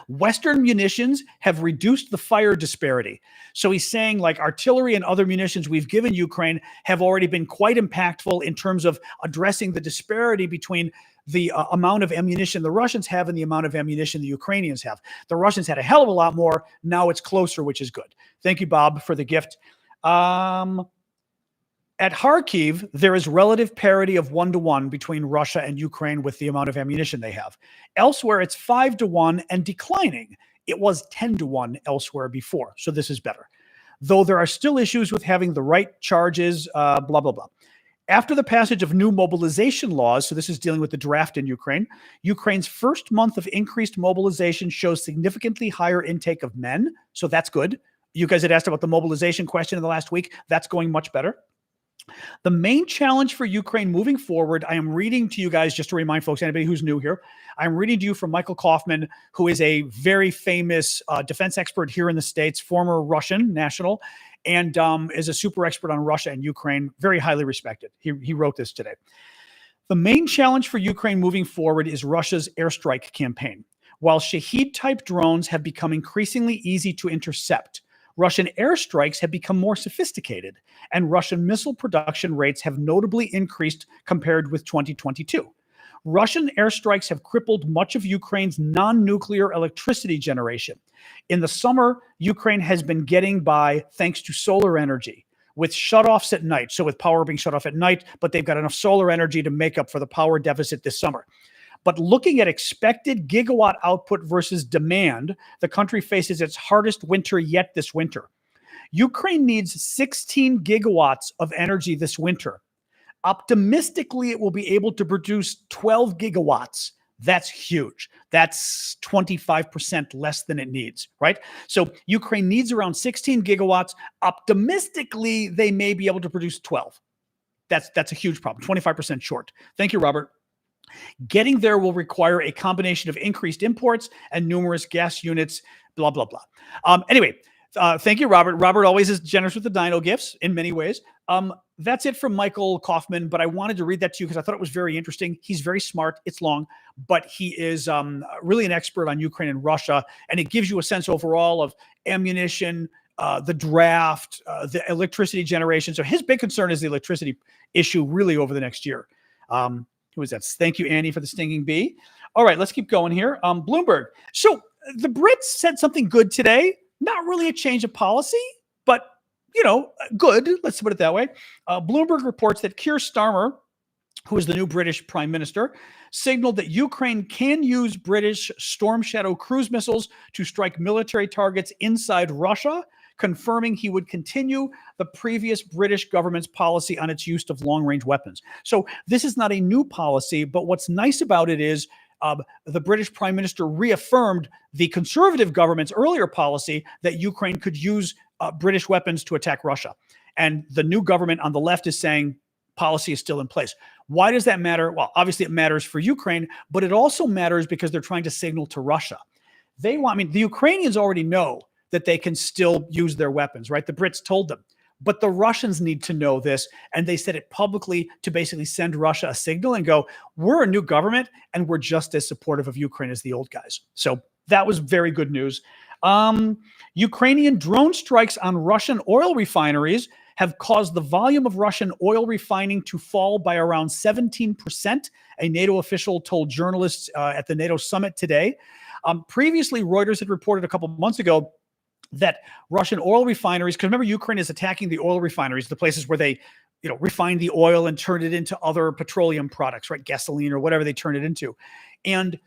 Western munitions have reduced the fire disparity. So he's saying like artillery and other munitions we've given Ukraine have already been quite impactful in terms of addressing the disparity between the amount of ammunition the Russians have and the amount of ammunition the Ukrainians have. The Russians had a hell of a lot more. Now it's closer, which is good. Thank you, Bob, for the gift. At Kharkiv, there is relative parity of 1-to-1 between Russia and Ukraine with the amount of ammunition they have. Elsewhere, it's 5-to-1 and declining. It was 10-to-1 elsewhere before, so this is better. Though there are still issues with having the right charges, blah, blah, blah. After the passage of new mobilization laws, so this is dealing with the draft in Ukraine, Ukraine's first month of increased mobilization shows significantly higher intake of men, so that's good. You guys had asked about the mobilization question in the last week. That's going much better. The main challenge for Ukraine moving forward, I am reading to you guys, just to remind folks, anybody who's new here, I'm reading to you from Michael Kaufman, who is a very famous defense expert here in the States, former Russian national, and is a super expert on Russia and Ukraine, very highly respected. He wrote this today. The main challenge for Ukraine moving forward is Russia's airstrike campaign. While Shahed-type drones have become increasingly easy to intercept, Russian airstrikes have become more sophisticated, and Russian missile production rates have notably increased compared with 2022. Russian airstrikes have crippled much of Ukraine's non-nuclear electricity generation. In the summer, Ukraine has been getting by thanks to solar energy, with shutoffs at night. So with power being shut off at night, but they've got enough solar energy to make up for the power deficit this summer. But looking at expected gigawatt output versus demand, the country faces its hardest winter yet this winter. Ukraine needs 16 gigawatts of energy this winter. Optimistically, it will be able to produce 12 gigawatts. That's huge. That's 25% less than it needs, right? So Ukraine needs around 16 gigawatts. Optimistically, they may be able to produce 12. That's a huge problem, 25% short. Thank you, Robert. Getting there will require a combination of increased imports and numerous gas units, blah, blah, blah. Anyway, thank you, Robert. Robert always is generous with the dino gifts in many ways. That's it from Michael Kaufman, but I wanted to read that to you because I thought it was very interesting. He's very smart. It's long, but he is really an expert on Ukraine and Russia, and it gives you a sense overall of ammunition, the draft, the electricity generation. So his big concern is the electricity issue really over the next year. Who is that? Thank you, Annie, for the stinging bee. All right, let's keep going here. Bloomberg. So the Brits said something good today. Not really a change of policy, but, good. Let's put it that way. Bloomberg reports that Keir Starmer, who is the new British prime minister, signaled that Ukraine can use British Storm Shadow cruise missiles to strike military targets inside Russia, confirming he would continue the previous British government's policy on its use of long-range weapons. So this is not a new policy, but what's nice about it is the British Prime Minister reaffirmed the Conservative government's earlier policy that Ukraine could use British weapons to attack Russia. And the new government on the left is saying policy is still in place. Why does that matter? Well, obviously it matters for Ukraine, but it also matters because they're trying to signal to Russia. The Ukrainians already know that they can still use their weapons, right? The Brits told them. But the Russians need to know this, and they said it publicly to basically send Russia a signal and go, we're a new government, and we're just as supportive of Ukraine as the old guys. So that was very good news. Ukrainian drone strikes on Russian oil refineries have caused the volume of Russian oil refining to fall by around 17%, a NATO official told journalists at the NATO summit today. Previously, Reuters had reported a couple of months ago that Russian oil refineries, because remember, Ukraine is attacking the oil refineries, the places where they, refine the oil and turn it into other petroleum products, right? Gasoline or whatever they turn it into. And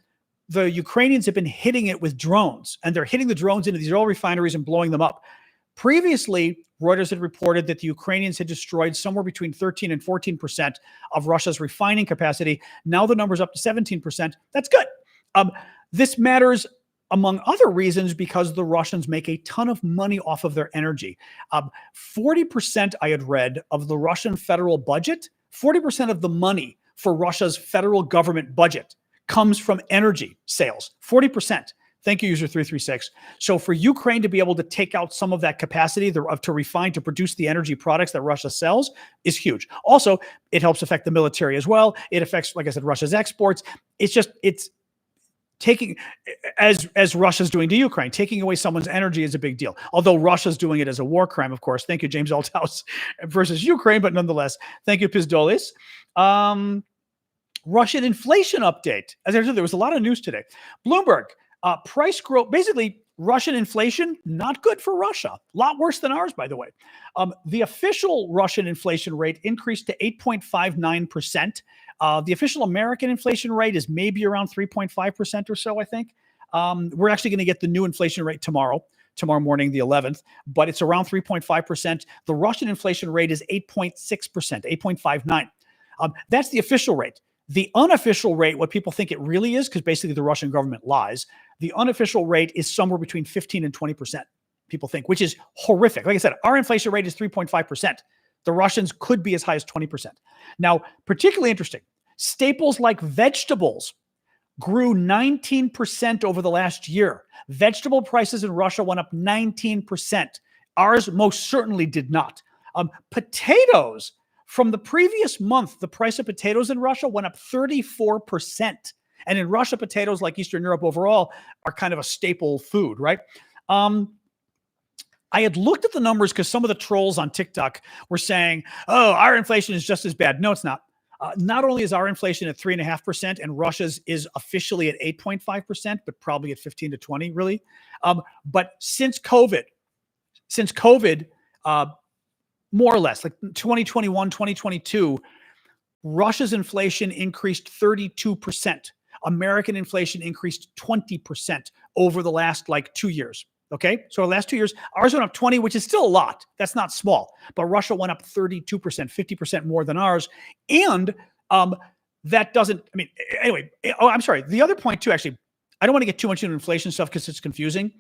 the Ukrainians have been hitting it with drones, and they're hitting the drones into these oil refineries and blowing them up. Previously, Reuters had reported that the Ukrainians had destroyed somewhere between 13 and 14% of Russia's refining capacity. Now the number's up to 17%. That's good. This matters among other reasons because the Russians make a ton of money off of their energy. 40%, I had read, of the Russian federal budget, 40% of the money for Russia's federal government budget comes from energy sales. 40%. Thank you, user 336. So for Ukraine to be able to take out some of that capacity to refine, to produce the energy products that Russia sells is huge. Also, it helps affect the military as well. It affects, like I said, Russia's exports. It's taking, as Russia's doing to Ukraine, taking away someone's energy is a big deal. Although Russia's doing it as a war crime, of course. Thank you, James Althouse, versus Ukraine, but nonetheless, thank you, Pizdolis. Russian inflation update. As I said, there was a lot of news today. Bloomberg, price growth, basically Russian inflation, not good for Russia. A lot worse than ours, by the way. The official Russian inflation rate increased to 8.59%. The official American inflation rate is maybe around 3.5% or so, I think. We're actually going to get the new inflation rate tomorrow morning, the 11th, but it's around 3.5%. The Russian inflation rate is 8.6%, 8.59. That's the official rate. The unofficial rate, what people think it really is, because basically the Russian government lies, the unofficial rate is somewhere between 15 and 20%, people think, which is horrific. Like I said, our inflation rate is 3.5%. The Russians could be as high as 20%. Now, particularly interesting, staples like vegetables grew 19% over the last year. Vegetable prices in Russia went up 19%. Ours most certainly did not. Potatoes, from the previous month, the price of potatoes in Russia went up 34%. And in Russia, potatoes, like Eastern Europe overall, are kind of a staple food, right? I had looked at the numbers because some of the trolls on TikTok were saying, oh, our inflation is just as bad. No, it's not. Not only is our inflation at 3.5% and Russia's is officially at 8.5%, but probably at 15 to 20, really. But since COVID, more or less, like 2021, 2022, Russia's inflation increased 32%. American inflation increased 20% over the last like 2 years. Okay, so the last 2 years, ours went up 20, which is still a lot. That's not small. But Russia went up 32%, 50% more than ours. And that doesn't, I mean, anyway, oh, I'm sorry. The other point too, actually, I don't want to get too much into inflation stuff because it's confusing.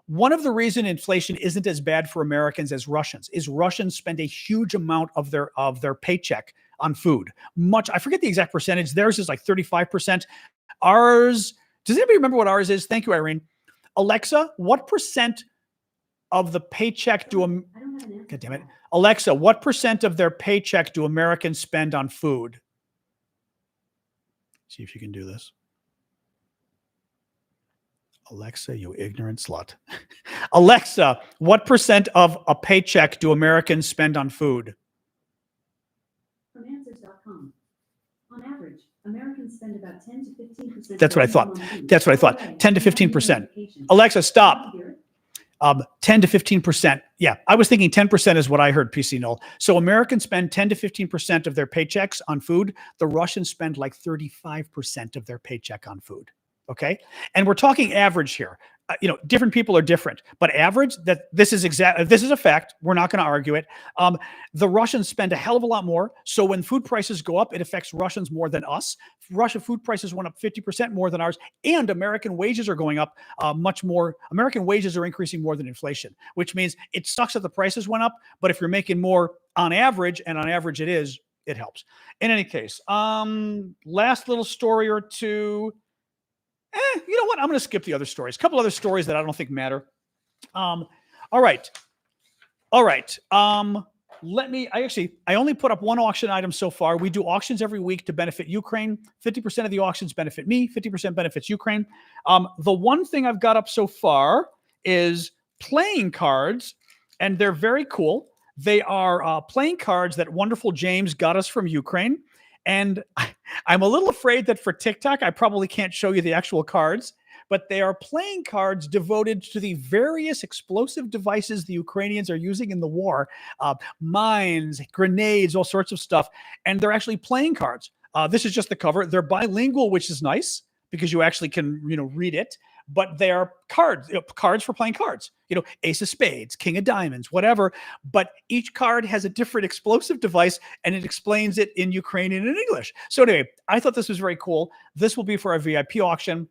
One of the reasons inflation isn't as bad for Americans as Russians is Russians spend a huge amount of their paycheck on food. Much, I forget the exact percentage. Theirs is like 35%. Ours, does anybody remember what ours is? Thank you, Irene. Alexa, what percent of the paycheck God damn it. Alexa, what percent of their paycheck do Americans spend on food? See if you can do this. Alexa, you ignorant slut. Alexa, what percent of a paycheck do Americans spend on food? From answers.com. On average, Americans spend about 10 to 15%. That's what I thought. That's what I thought. 10 to 15%. Alexa, stop. 10 to 15%. Yeah, I was thinking 10% is what I heard, PC Null. So Americans spend 10 to 15% of their paychecks on food. The Russians spend like 35% of their paycheck on food. Okay. And we're talking average here. Different people are different, but average, this is a fact. We're not going to argue it. The Russians spend a hell of a lot more. So when food prices go up, it affects Russians more than us. Russia food prices went up 50% more than ours, and American wages are going up much more. American wages are increasing more than inflation, which means it sucks that the prices went up. But if you're making more on average, and on average it helps. In any case, last little story or two. You know what? I'm going to skip the other stories. A couple other stories that I don't think matter. All right. I only put up one auction item so far. We do auctions every week to benefit Ukraine. 50% of the auctions benefit me. 50% benefits Ukraine. The one thing I've got up so far is playing cards, and they're very cool. They are playing cards that wonderful James got us from Ukraine. And I'm a little afraid that for TikTok, I probably can't show you the actual cards, but they are playing cards devoted to the various explosive devices the Ukrainians are using in the war, mines, grenades, all sorts of stuff. And they're actually playing cards. This is just the cover. They're bilingual, which is nice because you actually can, read it. But they are cards, cards for playing cards, ace of spades, king of diamonds, whatever. But each card has a different explosive device and it explains it in Ukrainian and English. So anyway, I thought this was very cool. This will be for our VIP auction.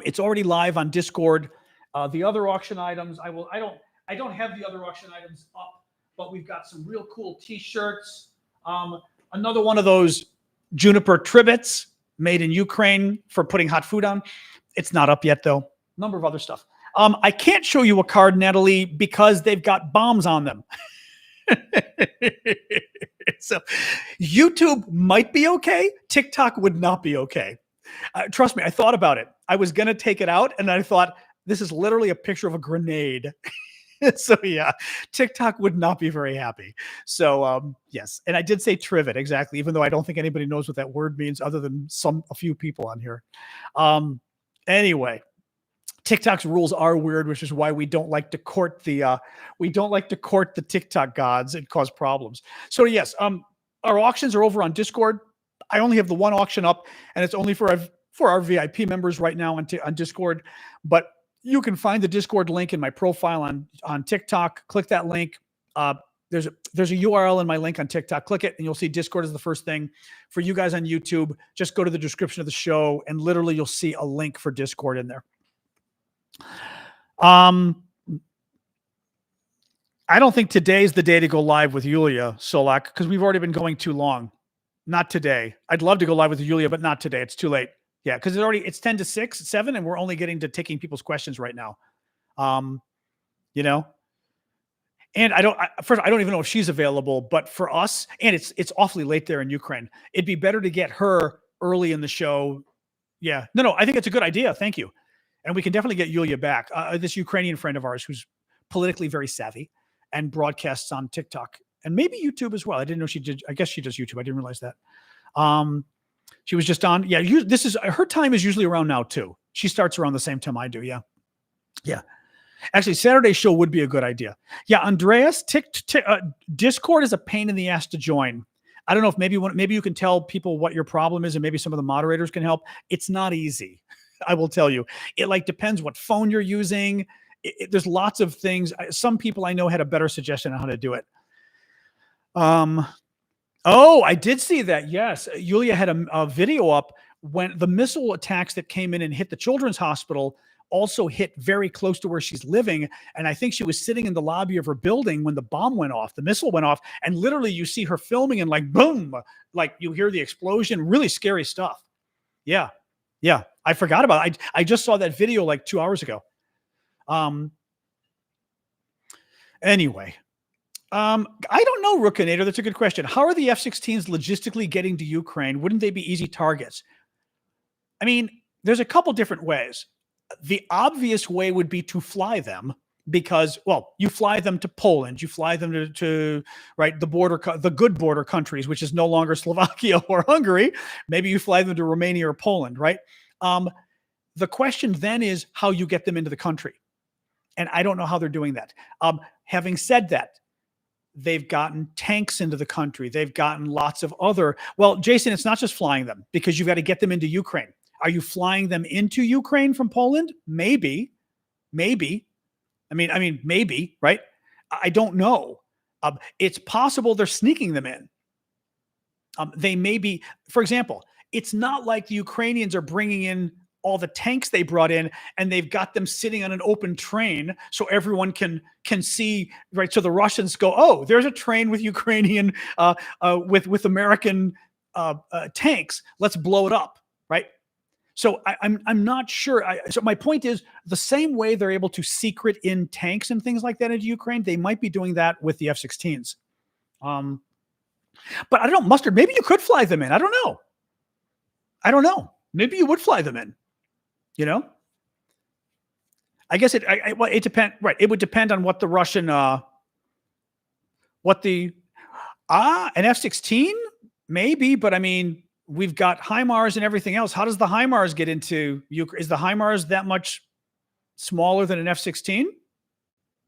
It's already live on Discord. The other auction items, I don't have the other auction items up, but we've got some real cool t-shirts. Another one of those juniper trivets made in Ukraine for putting hot food on. It's not up yet, though. Number of other stuff. I can't show you a card, Natalie, because they've got bombs on them. So YouTube might be okay. TikTok would not be okay. Trust me, I thought about it. I was going to take it out, and I thought, this is literally a picture of a grenade. So yeah, TikTok would not be very happy. So yes, and I did say trivet, exactly, even though I don't think anybody knows what that word means other than a few people on here. Anyway, TikTok's rules are weird, which is why we don't like to court the TikTok gods and cause problems. So yes, our auctions are over on Discord. I only have the one auction up, and it's only for our VIP members right now on Discord. But you can find the Discord link in my profile on TikTok. Click that link. There's a URL in my link on TikTok. Click it, and you'll see Discord is the first thing. For you guys on YouTube, just go to the description of the show, and literally you'll see a link for Discord in there. I don't think today's the day to go live with Yulia Solak because we've already been going too long. Not today. I'd love to go live with Yulia, but not today. It's too late. Yeah, because it's 10 to 6, 7, and we're only getting to taking people's questions right now. And I don't even know if she's available, but for us, and it's awfully late there in Ukraine. It'd be better to get her early in the show. Yeah. No, I think it's a good idea. Thank you. And we can definitely get Yulia back. This Ukrainian friend of ours who's politically very savvy and broadcasts on TikTok and maybe YouTube as well. I didn't know she did. I guess she does YouTube. I didn't realize that. She was just on. Yeah. Her time is usually around now too. She starts around the same time I do. Yeah. Yeah. Actually, Saturday's show would be a good idea. Yeah, Andreas, Discord is a pain in the ass to join. I don't know if maybe you can tell people what your problem is, and maybe some of the moderators can help. It's not easy. I will tell you. It like depends what phone you're using. There's lots of things. Some people I know had a better suggestion on how to do it. Oh, I did see that. Yes. Yulia had a video up when the missile attacks that came in and hit the children's hospital also hit very close to where she's living. And I think she was sitting in the lobby of her building when the bomb went off, the missile went off. And literally you see her filming and like, boom, like you hear the explosion, really scary stuff. Yeah. Yeah. I forgot about it. I just saw that video like 2 hours ago. Anyway, I don't know, Rookinator. That's a good question. How are the F-16s logistically getting to Ukraine? Wouldn't they be easy targets? I mean, there's a couple different ways. The obvious way would be to fly them because, well, you fly them to Poland, you fly them to right, the good border countries, which is no longer Slovakia or Hungary. Maybe you fly them to Romania or Poland, right? The question then is how you get them into the country. And I don't know how they're doing that. Having said that, they've gotten tanks into the country. They've gotten lots of other, well, Jason, it's not just flying them because you've got to get them into Ukraine. Are you flying them into Ukraine from Poland? Maybe. I mean, maybe, right? I don't know. It's possible they're sneaking them in. They may be, for example, it's not like the Ukrainians are bringing in all the tanks they brought in and they've got them sitting on an open train so everyone can see, right? So the Russians go, oh, there's a train with Ukrainian, with American tanks. Let's blow it up, right? So I'm not sure. So my point is the same way they're able to secret in tanks and things like that into Ukraine, they might be doing that with the F-16s. But I don't know, Mustard, maybe you could fly them in. I don't know. Maybe you would fly them in, you know? I guess it depends, right? It would depend on what the Russian, an F-16, maybe, but I mean, we've got HIMARS and everything else. How does the HIMARS get into Ukraine? Is the HIMARS that much smaller than an F-16?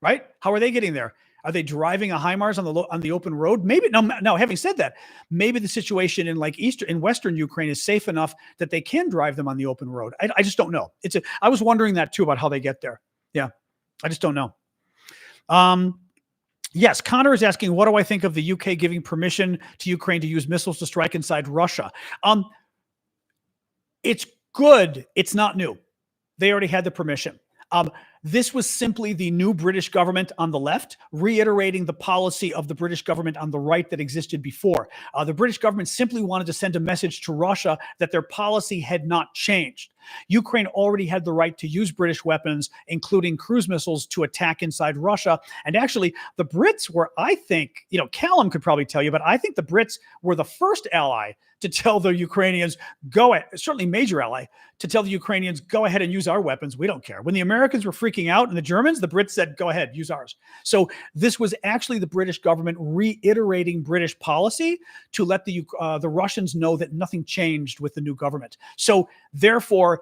Right? How are they getting there? Are they driving a HIMARS on the open road? Maybe. No. Having said that, maybe the situation in like Western Ukraine is safe enough that they can drive them on the open road. I just don't know. I was wondering that too about how they get there. Yeah, I just don't know. Yes, Connor is asking, what do I think of the UK giving permission to Ukraine to use missiles to strike inside Russia? It's good. It's not new. They already had the permission. This was simply the new British government on the left reiterating the policy of the British government on the right that existed before. The British government simply wanted to send a message to Russia that their policy had not changed. Ukraine already had the right to use British weapons, including cruise missiles, to attack inside Russia. And actually, the Brits were, I think, Callum could probably tell you, but I think the Brits were the first ally to tell the Ukrainians, certainly major ally, to tell the Ukrainians, go ahead and use our weapons. We don't care. When the Americans were freaking out and the Germans, the Brits said, go ahead, use ours. So this was actually the British government reiterating British policy to let the Russians know that nothing changed with the new government. So therefore,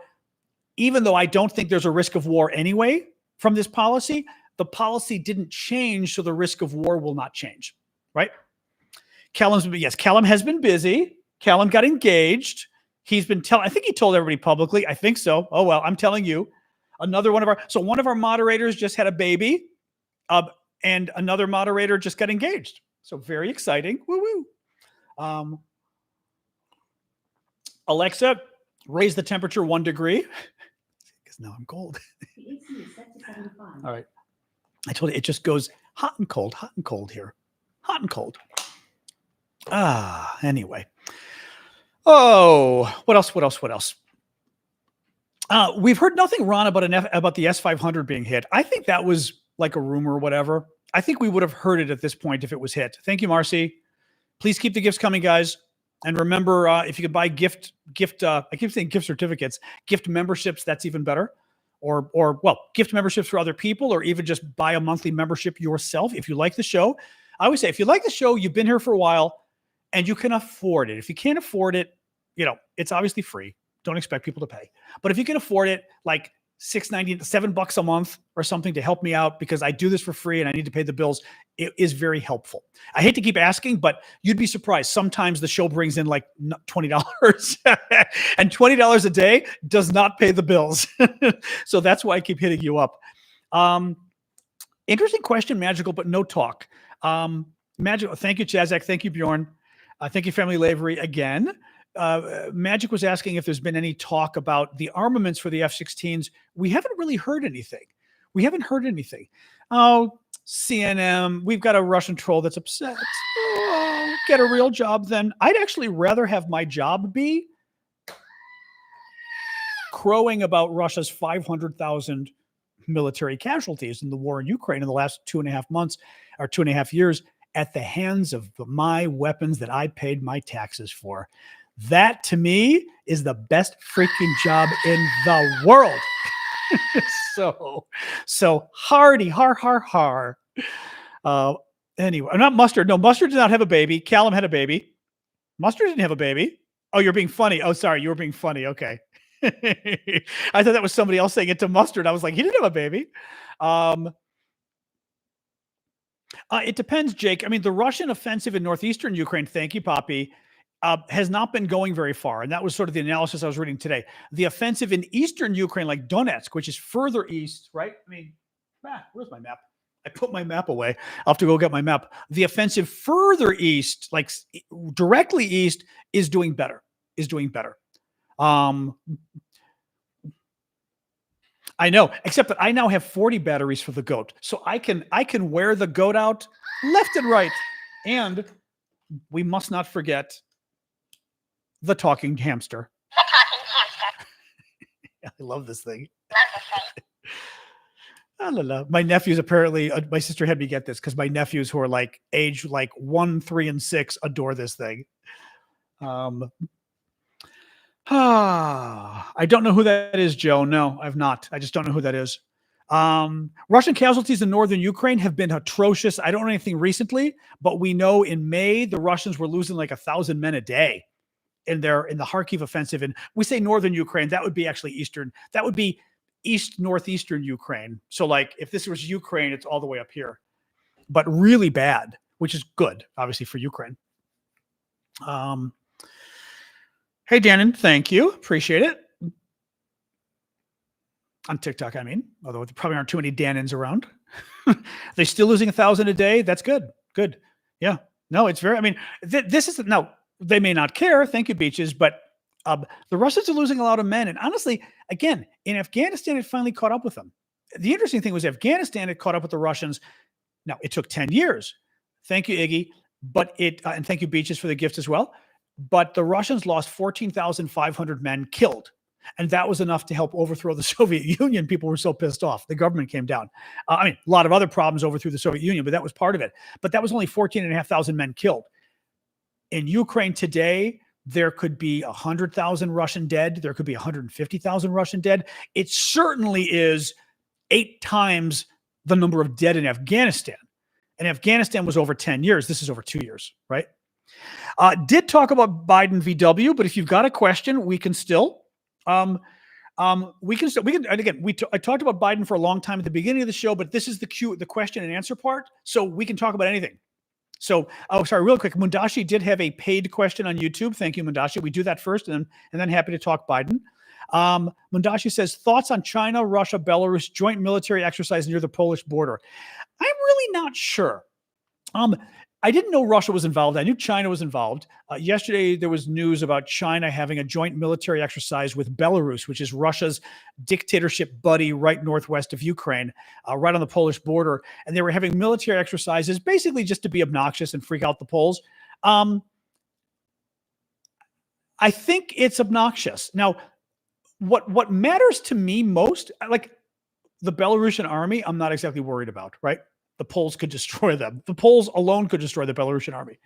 even though I don't think there's a risk of war anyway from this policy, the policy didn't change, so the risk of war will not change, right? Callum has been busy. Callum got engaged. He's been I think he told everybody publicly. I think so. Oh, well, I'm telling you. One of our moderators just had a baby, and another moderator just got engaged. So very exciting. Woo woo. Alexa, raise the temperature 1 degree. Because now I'm cold. The AC is set to 75. All right. I told you it just goes hot and cold here. Hot and cold. Anyway. Oh, what else? We've heard nothing, Ron, about the S-500 being hit. I think that was like a rumor or whatever. I think we would have heard it at this point if it was hit. Thank you, Marcy. Please keep the gifts coming, guys. And remember, if you could buy gift, I keep saying gift certificates, gift memberships, that's even better. Or gift memberships for other people, or even just buy a monthly membership yourself. If you like the show, I always say, if you like the show, you've been here for a while and you can afford it. If you can't afford it, it's obviously free. Don't expect people to pay. But if you can afford it, like $6.90, $7 a month or something to help me out because I do this for free and I need to pay the bills, it is very helpful. I hate to keep asking, but you'd be surprised. Sometimes the show brings in like $20 and $20 a day does not pay the bills. So that's why I keep hitting you up. Interesting question, Magical, but no talk. Magical. Thank you, Chazak. Thank you, Bjorn. Thank you, Family Lavery, again. Magic was asking if there's been any talk about the armaments for the F-16s. We haven't really heard anything. Oh, CNN, we've got a Russian troll that's upset. Oh, get a real job then. I'd actually rather have my job be crowing about Russia's 500,000 military casualties in the war in Ukraine in the last 2.5 months or 2.5 years at the hands of my weapons that I paid my taxes for. That to me is the best freaking job in the world. So hardy, har. Anyway, not Mustard. No, Mustard did not have a baby. Callum had a baby. Mustard didn't have a baby. Oh, you're being funny. Oh, sorry. You were being funny. Okay. I thought that was somebody else saying it to Mustard. I was like, he didn't have a baby. It depends, Jake. I mean, the Russian offensive in northeastern Ukraine, thank you, Poppy, has not been going very far. And that was sort of the analysis I was reading today. The offensive in eastern Ukraine, like Donetsk, which is further east, right? I mean, where's my map? I put my map away. I'll have to go get my map. The offensive further east, like directly east, is doing better. I know, except that I now have 40 batteries for the goat. So I can wear the goat out left and right. And we must not forget the talking hamster. I love this thing. My nephews apparently, my sister had me get this because my nephews who are like age like 1, 3, and 6 adore this thing. I don't know who that is, Joe. No, I've not. I just don't know who that is. Russian casualties in northern Ukraine have been atrocious. I don't know anything recently, but we know in May, the Russians were losing like 1,000 men a day in the Kharkiv offensive. And we say northern Ukraine, that would be actually eastern. That would be northeastern Ukraine. So like if this was Ukraine, it's all the way up here, but really bad, which is good, obviously, for Ukraine. Hey, Dannon, thank you. Appreciate it. On TikTok, I mean, although there probably aren't too many Dannons around. They're still losing 1,000 a day. That's good. Good. Yeah. No, it's very, I mean, this is, no, they may not care. Thank you, Beaches. But the Russians are losing a lot of men. And honestly, again, in Afghanistan, it finally caught up with them. The interesting thing was Afghanistan had caught up with the Russians. Now, it took 10 years. Thank you, Iggy. But and thank you, Beaches, for the gift as well. But the Russians lost 14,500 men killed. And that was enough to help overthrow the Soviet Union. People were so pissed off. The government came down. I mean, a lot of other problems overthrew the Soviet Union, but that was part of it. But that was only 14,500 men killed. In Ukraine today, there could be 100,000 Russian dead. There could be 150,000 Russian dead. It certainly is 8 times the number of dead in Afghanistan. And Afghanistan was over 10 years. This is over 2 years, right? Did talk about Biden VW, but if you've got a question, we can still, and again, I talked about Biden for a long time at the beginning of the show, but this is the question and answer part. So we can talk about anything. So, sorry, real quick. Mundashi did have a paid question on YouTube. Thank you, Mundashi. We do that first and then happy to talk Biden. Mundashi says, thoughts on China-Russia-Belarus joint military exercise near the Polish border. I'm really not sure. I didn't know Russia was involved. I knew China was involved. Yesterday, there was news about China having a joint military exercise with Belarus, which is Russia's dictatorship buddy right northwest of Ukraine, right on the Polish border. And they were having military exercises basically just to be obnoxious and freak out the Poles. I think it's obnoxious. Now, what matters to me most, like the Belarusian army, I'm not exactly worried about, right? The Poles could destroy them. The Poles alone could destroy the Belarusian army.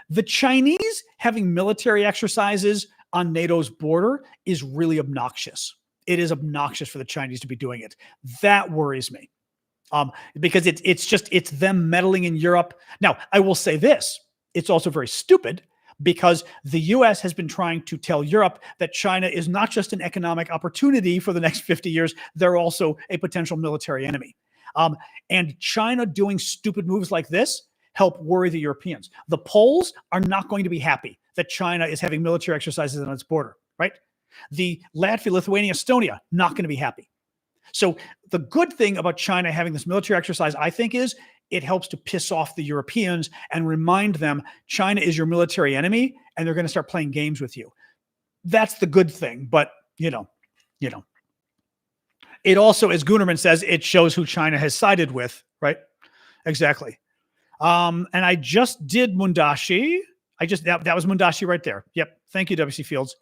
The Chinese having military exercises on NATO's border is really obnoxious. It is obnoxious for the Chinese to be doing it. That worries me because it's them meddling in Europe. Now, I will say this. It's also very stupid, because the US has been trying to tell Europe that China is not just an economic opportunity for the next 50 years, they're also a potential military enemy. And China doing stupid moves like this help worry the Europeans. The Poles are not going to be happy that China is having military exercises on its border, right? The Latvia, Lithuania, Estonia, not going to be happy. So the good thing about China having this military exercise, I think, is it helps to piss off the Europeans and remind them China is your military enemy and they're going to start playing games with you. That's the good thing. But, you know, it also, as Gunnerman says, it shows who China has sided with, right? Exactly. And I just did Mundashi. That was Mundashi right there. Yep. Thank you, WC Fields.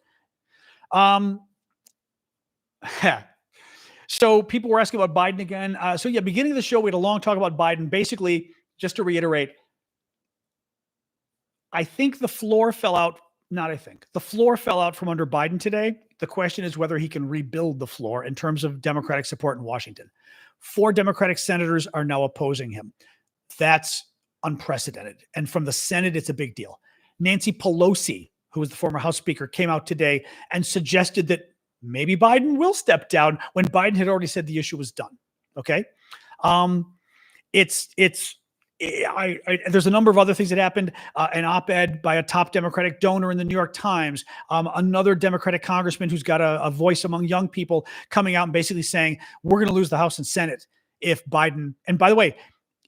So people were asking about Biden again. So yeah, beginning of the show, we had a long talk about Biden. Basically, just to reiterate, I think the floor fell out. The floor fell out from under Biden today. The question is whether he can rebuild the floor in terms of Democratic support in Washington. 4 Democratic senators are now opposing him. That's unprecedented. And from the Senate, it's a big deal. Nancy Pelosi, who was the former House Speaker, came out today and suggested that maybe Biden will step down when Biden had already said the issue was done. Okay. There's a number of other things that happened. An op-ed by a top Democratic donor in the New York Times, another Democratic congressman who's got a voice among young people coming out and basically saying, we're going to lose the House and Senate if Biden, and by the way,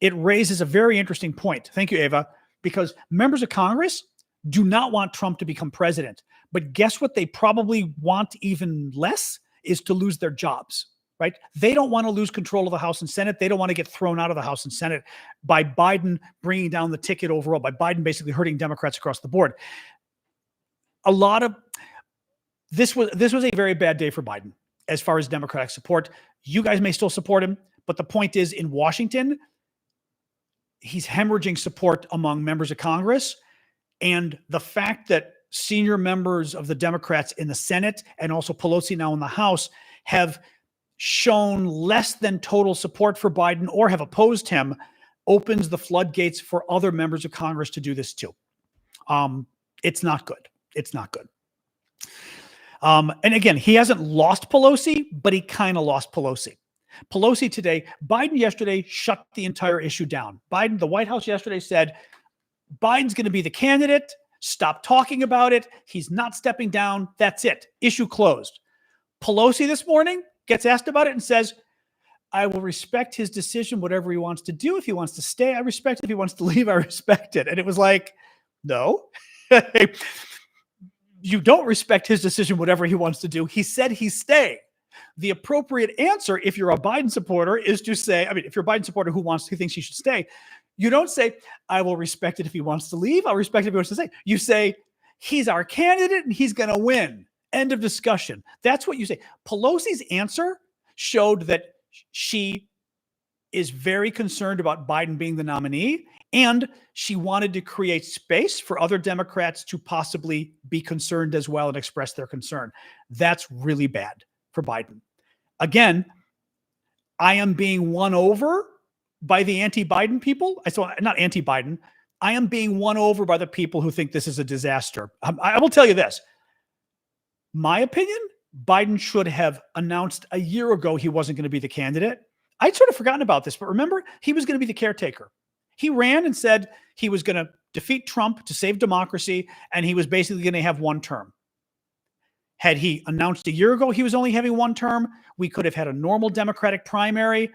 it raises a very interesting point. Thank you, Ava, because members of Congress do not want Trump to become president. But guess what they probably want even less is to lose their jobs, right? They don't want to lose control of the House and Senate. They don't want to get thrown out of the House and Senate by Biden bringing down the ticket overall, by Biden basically hurting Democrats across the board. This was a very bad day for Biden as far as Democratic support. You guys may still support him, but the point is in Washington, he's hemorrhaging support among members of Congress. And the fact that senior members of the Democrats in the Senate and also Pelosi now in the House have shown less than total support for Biden or have opposed him opens the floodgates for other members of Congress to do this too. It's not good. It's not good. And again, he hasn't lost Pelosi, but he kind of lost Pelosi. Pelosi today, Biden yesterday shut the entire issue down. Biden, the White House yesterday said, Biden's going to be the candidate. Stop talking about it. He's not stepping down. That's it. Issue closed. Pelosi this morning gets asked about it and says, I will respect his decision, whatever he wants to do. If he wants to stay, I respect it. If he wants to leave, I respect it. And it was like, no, you don't respect his decision, whatever he wants to do. He said he's staying. The appropriate answer, if you're a Biden supporter, is to say, if you're a Biden supporter who thinks he should stay, you don't say, I will respect it if he wants to leave. I'll respect it if he wants to stay. You say, he's our candidate and he's going to win. End of discussion. That's what you say. Pelosi's answer showed that she is very concerned about Biden being the nominee, and she wanted to create space for other Democrats to possibly be concerned as well and express their concern. That's really bad for Biden. Again, I am being won over by the anti-Biden people. Not anti-Biden. I am being won over by the people who think this is a disaster. I will tell you this. My opinion, Biden should have announced a year ago he wasn't going to be the candidate. I'd sort of forgotten about this, but remember, he was going to be the caretaker. He ran and said he was going to defeat Trump to save democracy, and he was basically going to have one term. Had he announced a year ago he was only having one term, we could have had a normal Democratic primary.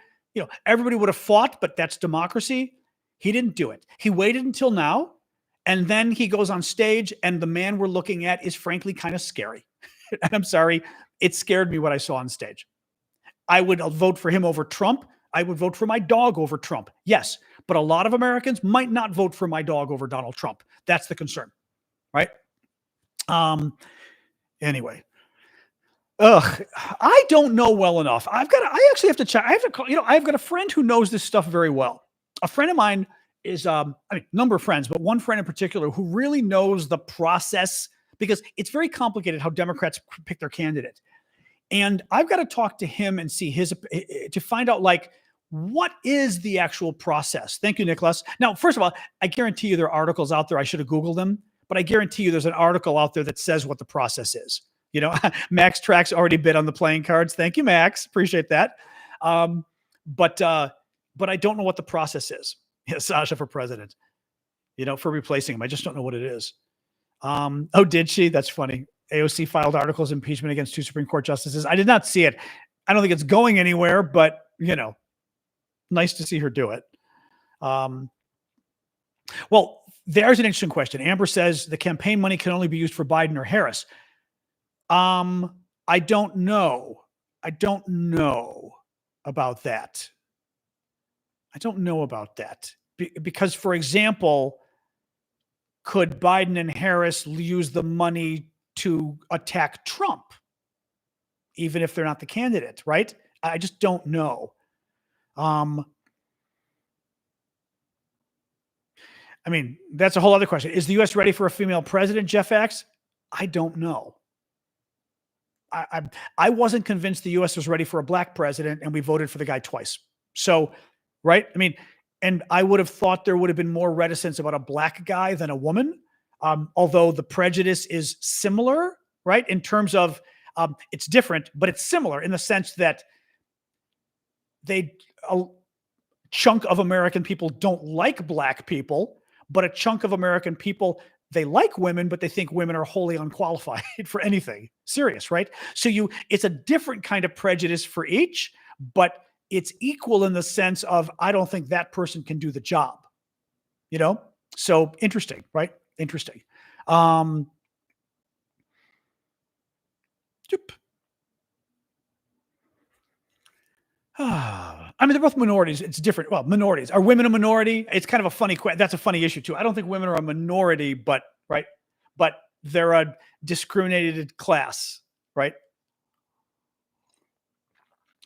Everybody would have fought, but that's democracy. He didn't do it. He waited until now, and then he goes on stage, and the man we're looking at is frankly kind of scary. And I'm sorry, it scared me what I saw on stage. I would vote for him over Trump. I would vote for my dog over Trump. Yes, but a lot of Americans might not vote for my dog over Donald Trump. That's the concern, right? Anyway. I don't know well enough. I actually have to check. I have to call, I've got a friend who knows this stuff very well. A friend of mine is, number of friends, but one friend in particular who really knows the process, because it's very complicated how Democrats pick their candidate. And I've got to talk to him and see to find out, what is the actual process? Thank you, Nicholas. Now, first of all, I guarantee you there are articles out there. I should have Googled them, but I guarantee you there's an article out there that says what the process is. Max Track's already bid on the playing cards. Thank you, Max. Appreciate that. But I don't know what the process is. Sasha for president, for replacing him. I just don't know what it is. Oh, did she? That's funny. AOC filed articles of impeachment against 2 Supreme Court justices. I did not see it. I don't think it's going anywhere, but nice to see her do it. Well, there's an interesting question. Amber says the campaign money can only be used for Biden or Harris. I don't know. I don't know about that. Because, for example, could Biden and Harris use the money to attack Trump, even if they're not the candidate, right? I just don't know. That's a whole other question. Is the U.S. ready for a female president, Jeff X? I don't know. I wasn't convinced the U.S. was ready for a black president, and we voted for the guy twice. So, right? And I would have thought there would have been more reticence about a black guy than a woman, although the prejudice is similar, right? In terms of, it's different, but it's similar in the sense that a chunk of American people don't like black people, but a chunk of American people, they like women, but they think women are wholly unqualified for anything serious, right? So it's a different kind of prejudice for each, but it's equal in the sense of, I don't think that person can do the job, So interesting, right? Interesting. They're both minorities. It's different. Well, minorities. Are women a minority? It's kind of a funny question. That's a funny issue too. I don't think women are a minority, but they're a discriminated class, right?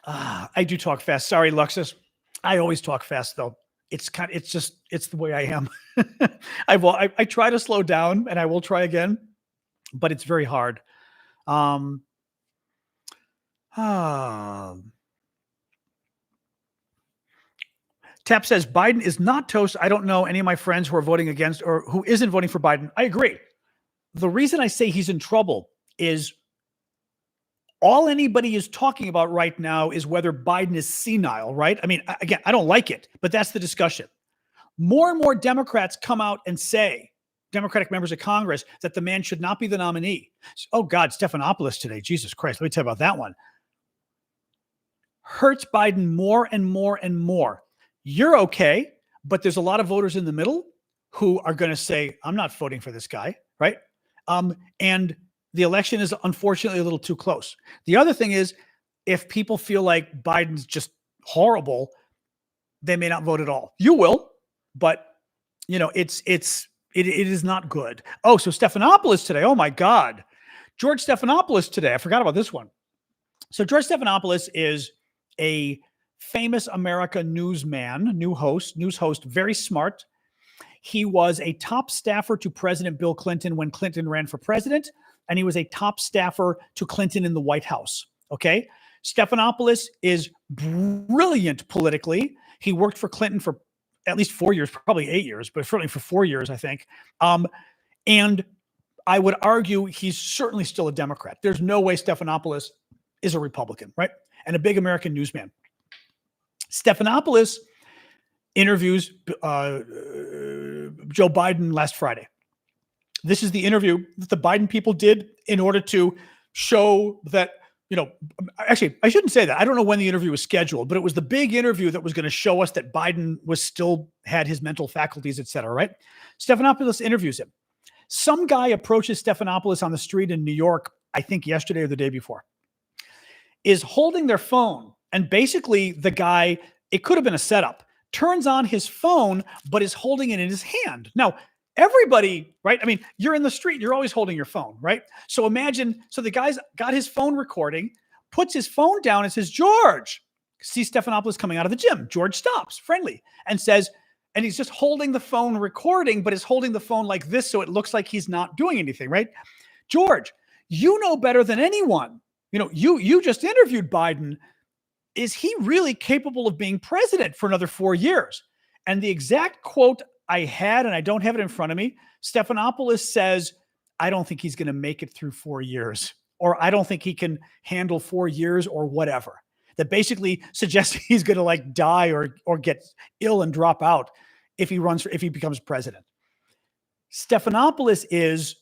I do talk fast. Sorry, Luxus. I always talk fast though. It's the way I am. I try to slow down, and I will try again, but it's very hard. Tap says Biden is not toast. I don't know any of my friends who are voting against or who isn't voting for Biden. I agree. The reason I say he's in trouble is all anybody is talking about right now is whether Biden is senile, right? Again, I don't like it, but that's the discussion. More and more Democrats come out and say, Democratic members of Congress, that the man should not be the nominee. Oh God, Stephanopoulos today. Jesus Christ. Let me tell you about that one. Hurts Biden more and more and more. You're okay, but there's a lot of voters in the middle who are going to say, I'm not voting for this guy, right? And the election is unfortunately a little too close. The other thing is, if people feel like Biden's just horrible, they may not vote at all. You will, but it is not good. Oh, so Stephanopoulos today. Oh my God. George Stephanopoulos today. I forgot about this one. So George Stephanopoulos is a famous America news host, very smart. He was a top staffer to President Bill Clinton when Clinton ran for president, and he was a top staffer to Clinton in the White House. Okay. Stephanopoulos is brilliant politically. He worked for Clinton for at least 4 years, probably 8 years, but certainly for 4 years, I think. And I would argue he's certainly still a Democrat. There's no way Stephanopoulos is a Republican, right? And a big American newsman. Stephanopoulos interviews Joe Biden last Friday. This is the interview that the Biden people did in order to show that, actually, I shouldn't say that. I don't know when the interview was scheduled, but it was the big interview that was going to show us that Biden had his mental faculties, et cetera, right? Stephanopoulos interviews him. Some guy approaches Stephanopoulos on the street in New York, I think yesterday or the day before, is holding their phone. And basically the guy, it could have been a setup, turns on his phone, but is holding it in his hand. Now, everybody, right? You're in the street, you're always holding your phone, right? So the guy's got his phone recording, puts his phone down and says, George, sees Stephanopoulos coming out of the gym. George stops, friendly, and says, and he's just holding the phone recording, but is holding the phone like this so it looks like he's not doing anything, right? George, you know better than anyone. You just interviewed Biden. Is he really capable of being president for another 4 years? And the exact quote I had, and I don't have it in front of me, Stephanopoulos says, I don't think he's going to make it through 4 years, or I don't think he can handle 4 years or whatever. That basically suggests he's going to like die or get ill and drop out if he becomes president. Stephanopoulos is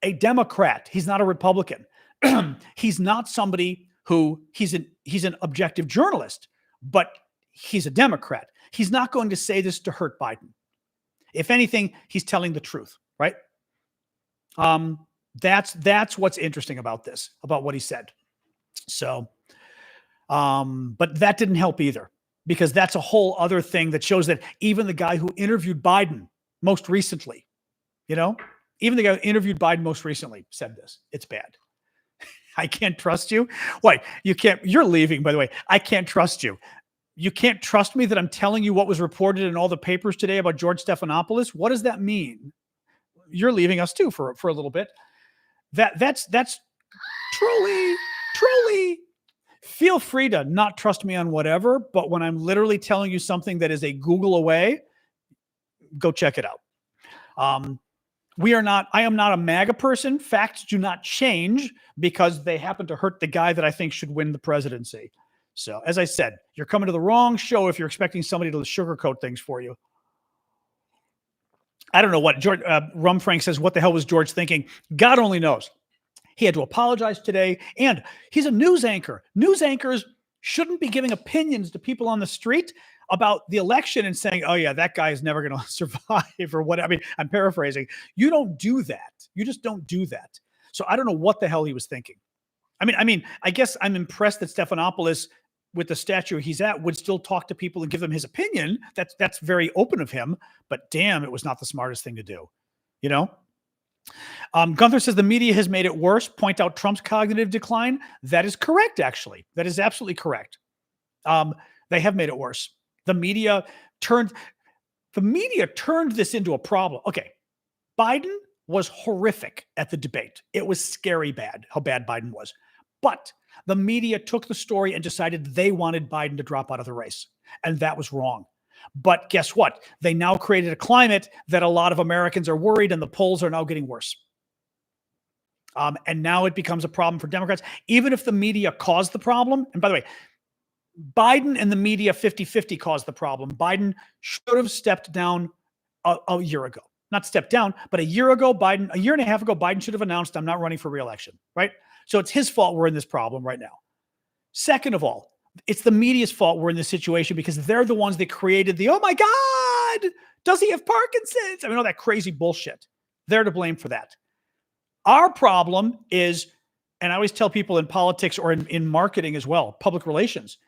a Democrat. He's not a Republican. He's not somebody who he's an objective journalist, but he's a Democrat. He's not going to say this to hurt Biden. If anything, he's telling the truth, right? That's what's interesting about this, about what he said. So, but that didn't help either, because that's a whole other thing that shows that even the guy who interviewed Biden most recently, even the guy who interviewed Biden most recently said this. It's bad. I can't trust you. Why? You're leaving, by the way. I can't trust you. You can't trust me that I'm telling you what was reported in all the papers today about George Stephanopoulos. What does that mean? You're leaving us too for a little bit. That's truly. Feel free to not trust me on whatever, but when I'm literally telling you something that is a Google away, go check it out. I am not a MAGA person. Facts do not change because they happen to hurt the guy that I think should win the presidency. So, as I said, you're coming to the wrong show if you're expecting somebody to sugarcoat things for you. I don't know what George Rumfrank says. What the hell was George thinking? God only knows. He had to apologize today, and he's a news anchor. News anchors shouldn't be giving opinions to people on the street about the election and saying, oh yeah, that guy is never going to survive or what. I mean, I'm paraphrasing. You don't do that. You just don't do that. So I don't know what the hell he was thinking. I mean, I guess I'm impressed that Stephanopoulos, with the stature he's at, would still talk to people and give them his opinion. That's very open of him, but damn, it was not the smartest thing to do. Gunther says the media has made it worse. Point out Trump's cognitive decline. That is correct, actually. That is absolutely correct. They have made it worse. The media turned this into a problem. Okay, Biden was horrific at the debate. It was scary bad, how bad Biden was. But the media took the story and decided they wanted Biden to drop out of the race. And that was wrong. But guess what? They now created a climate that a lot of Americans are worried, and the polls are now getting worse. And now it becomes a problem for Democrats, even if the media caused the problem. And by the way, Biden and the media 50-50 caused the problem. Biden should have stepped down a year ago. Not stepped down, but a year and a half ago, Biden should have announced, I'm not running for re-election, right? So it's his fault we're in this problem right now. Second of all, it's the media's fault we're in this situation because they're the ones that created the, oh my God, does he have Parkinson's? I mean, all that crazy bullshit. They're to blame for that. Our problem is, and I always tell people in politics or in marketing as well, public relations,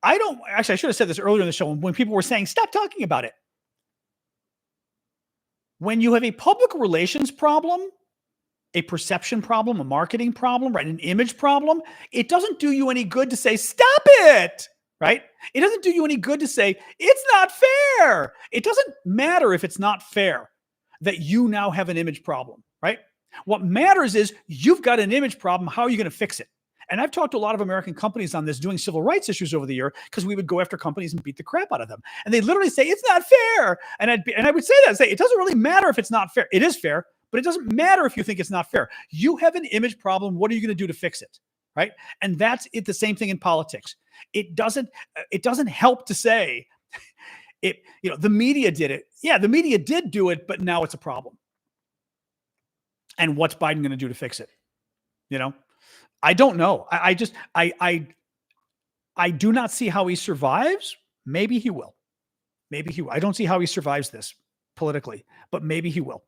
I should have said this earlier in the show when people were saying, stop talking about it. When you have a public relations problem, a perception problem, a marketing problem, right? An image problem, it doesn't do you any good to say, stop it, right? It doesn't do you any good to say, it's not fair. It doesn't matter if it's not fair that you now have an image problem, right? What matters is you've got an image problem. How are you going to fix it? And I've talked to a lot of American companies on this doing civil rights issues over the year because we would go after companies and beat the crap out of them. And they literally say, it's not fair. And I would say that, it doesn't really matter if it's not fair. It is fair, but it doesn't matter if you think it's not fair. You have an image problem. What are you going to do to fix it? Right. And that's it. The same thing in politics. It doesn't help to say it, the media did it. Yeah, the media did do it, but now it's a problem. And what's Biden going to do to fix it? I don't know. I do not see how he survives. Maybe he will. I don't see how he survives this politically, but maybe he will.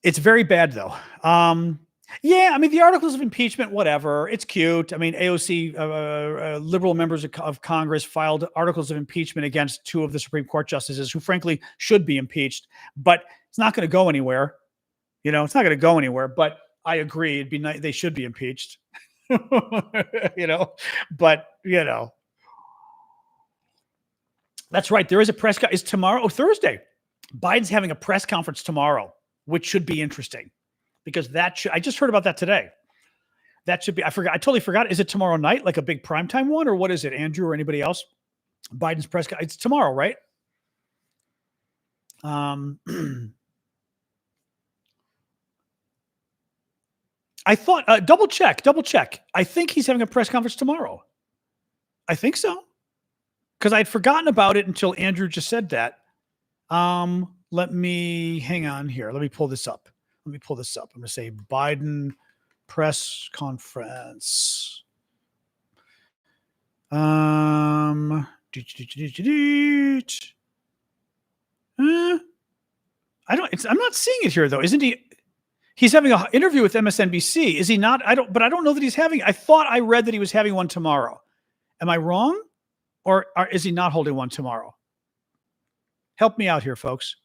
It's very bad though. Yeah, I mean, the articles of impeachment, whatever, it's cute. I mean, AOC, liberal members of Congress filed articles of impeachment against two of the Supreme Court justices who frankly should be impeached, but it's not going to go anywhere. It's not going to go anywhere, but I agree. It'd be nice. They should be impeached, but that's right. There is a press conference. Is tomorrow, Thursday. Biden's having a press conference tomorrow, which should be interesting because I just heard about that today. That should be, I totally forgot. Is it tomorrow night? Like a big primetime one, or what is it? Andrew or anybody else? Biden's press conference. It's tomorrow, right? I thought, double check. I think he's having a press conference tomorrow. I think so. Because I'd forgotten about it until Andrew just said that. Let me hang on here. Let me pull this up. I'm going to say Biden press conference. I don't. I'm not seeing it here though. Isn't he? He's having an interview with MSNBC. Is he not? I don't know that he's having. I thought I read that he was having one tomorrow. Am I wrong? Or is he not holding one tomorrow? Help me out here, folks.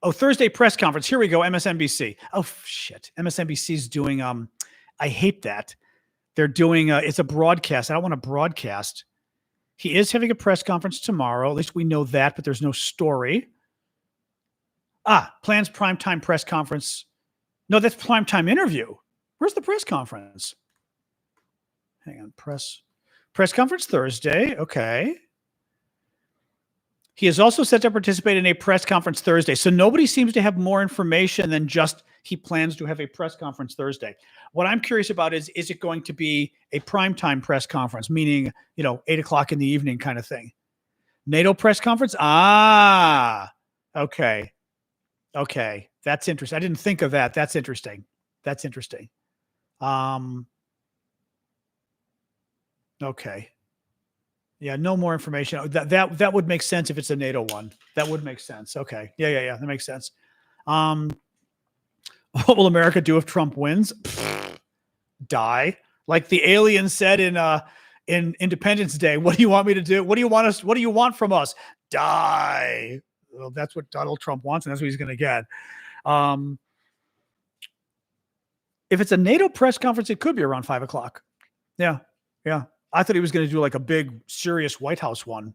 Oh, Thursday press conference. Here we go. MSNBC. Oh, shit. MSNBC's doing, I hate that. They're doing, it's a broadcast. I don't want to broadcast. He is having a press conference tomorrow. At least we know that, but there's no story. Plans primetime press conference. No, that's primetime interview. Where's the press conference? Hang on. Press conference Thursday. Okay. He is also set to participate in a press conference Thursday. So nobody seems to have more information than just he plans to have a press conference Thursday. What I'm curious about is it going to be a primetime press conference, meaning, 8:00 in the evening kind of thing? NATO press conference? Okay. That's interesting. I didn't think of that. That's interesting. Okay. Yeah, no more information. That would make sense if it's a NATO one. That would make sense. Okay. Yeah. That makes sense. What will America do if Trump wins? Die. Like the alien said in Independence Day. What do you want me to do? What do you want from us? Die. Well, that's what Donald Trump wants, and that's what he's going to get. If it's a NATO press conference, it could be around 5:00. Yeah. I thought he was going to do like a big, serious White House one,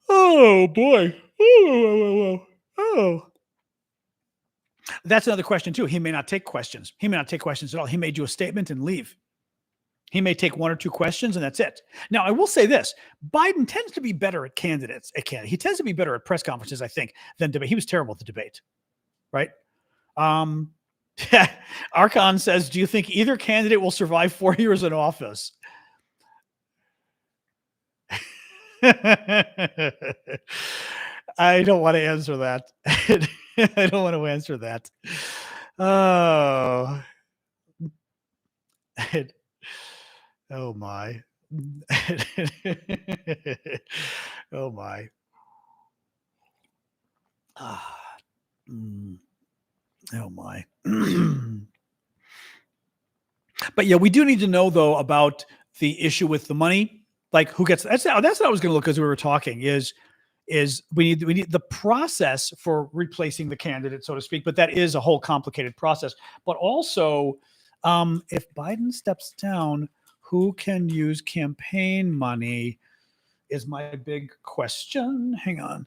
Oh, boy. Oh. That's another question, too. He may not take questions. He may not take questions at all. He may do a statement and leave. He may take one or two questions, and that's it. Now, I will say this. Biden tends to be better at candidates. He tends to be better at press conferences, I think, than debate. He was terrible at the debate, right? Archon says, do you think either candidate will survive 4 years in office? I don't want to answer that. I don't want to answer that. Oh. Oh my. Oh my. Oh my. But yeah, we do need to know though about the issue with the money. Like who gets that's what I was going to look as we were talking is we need the process for replacing the candidate, so to speak. But that is a whole complicated process. But also, if Biden steps down, who can use campaign money is my big question. Hang on.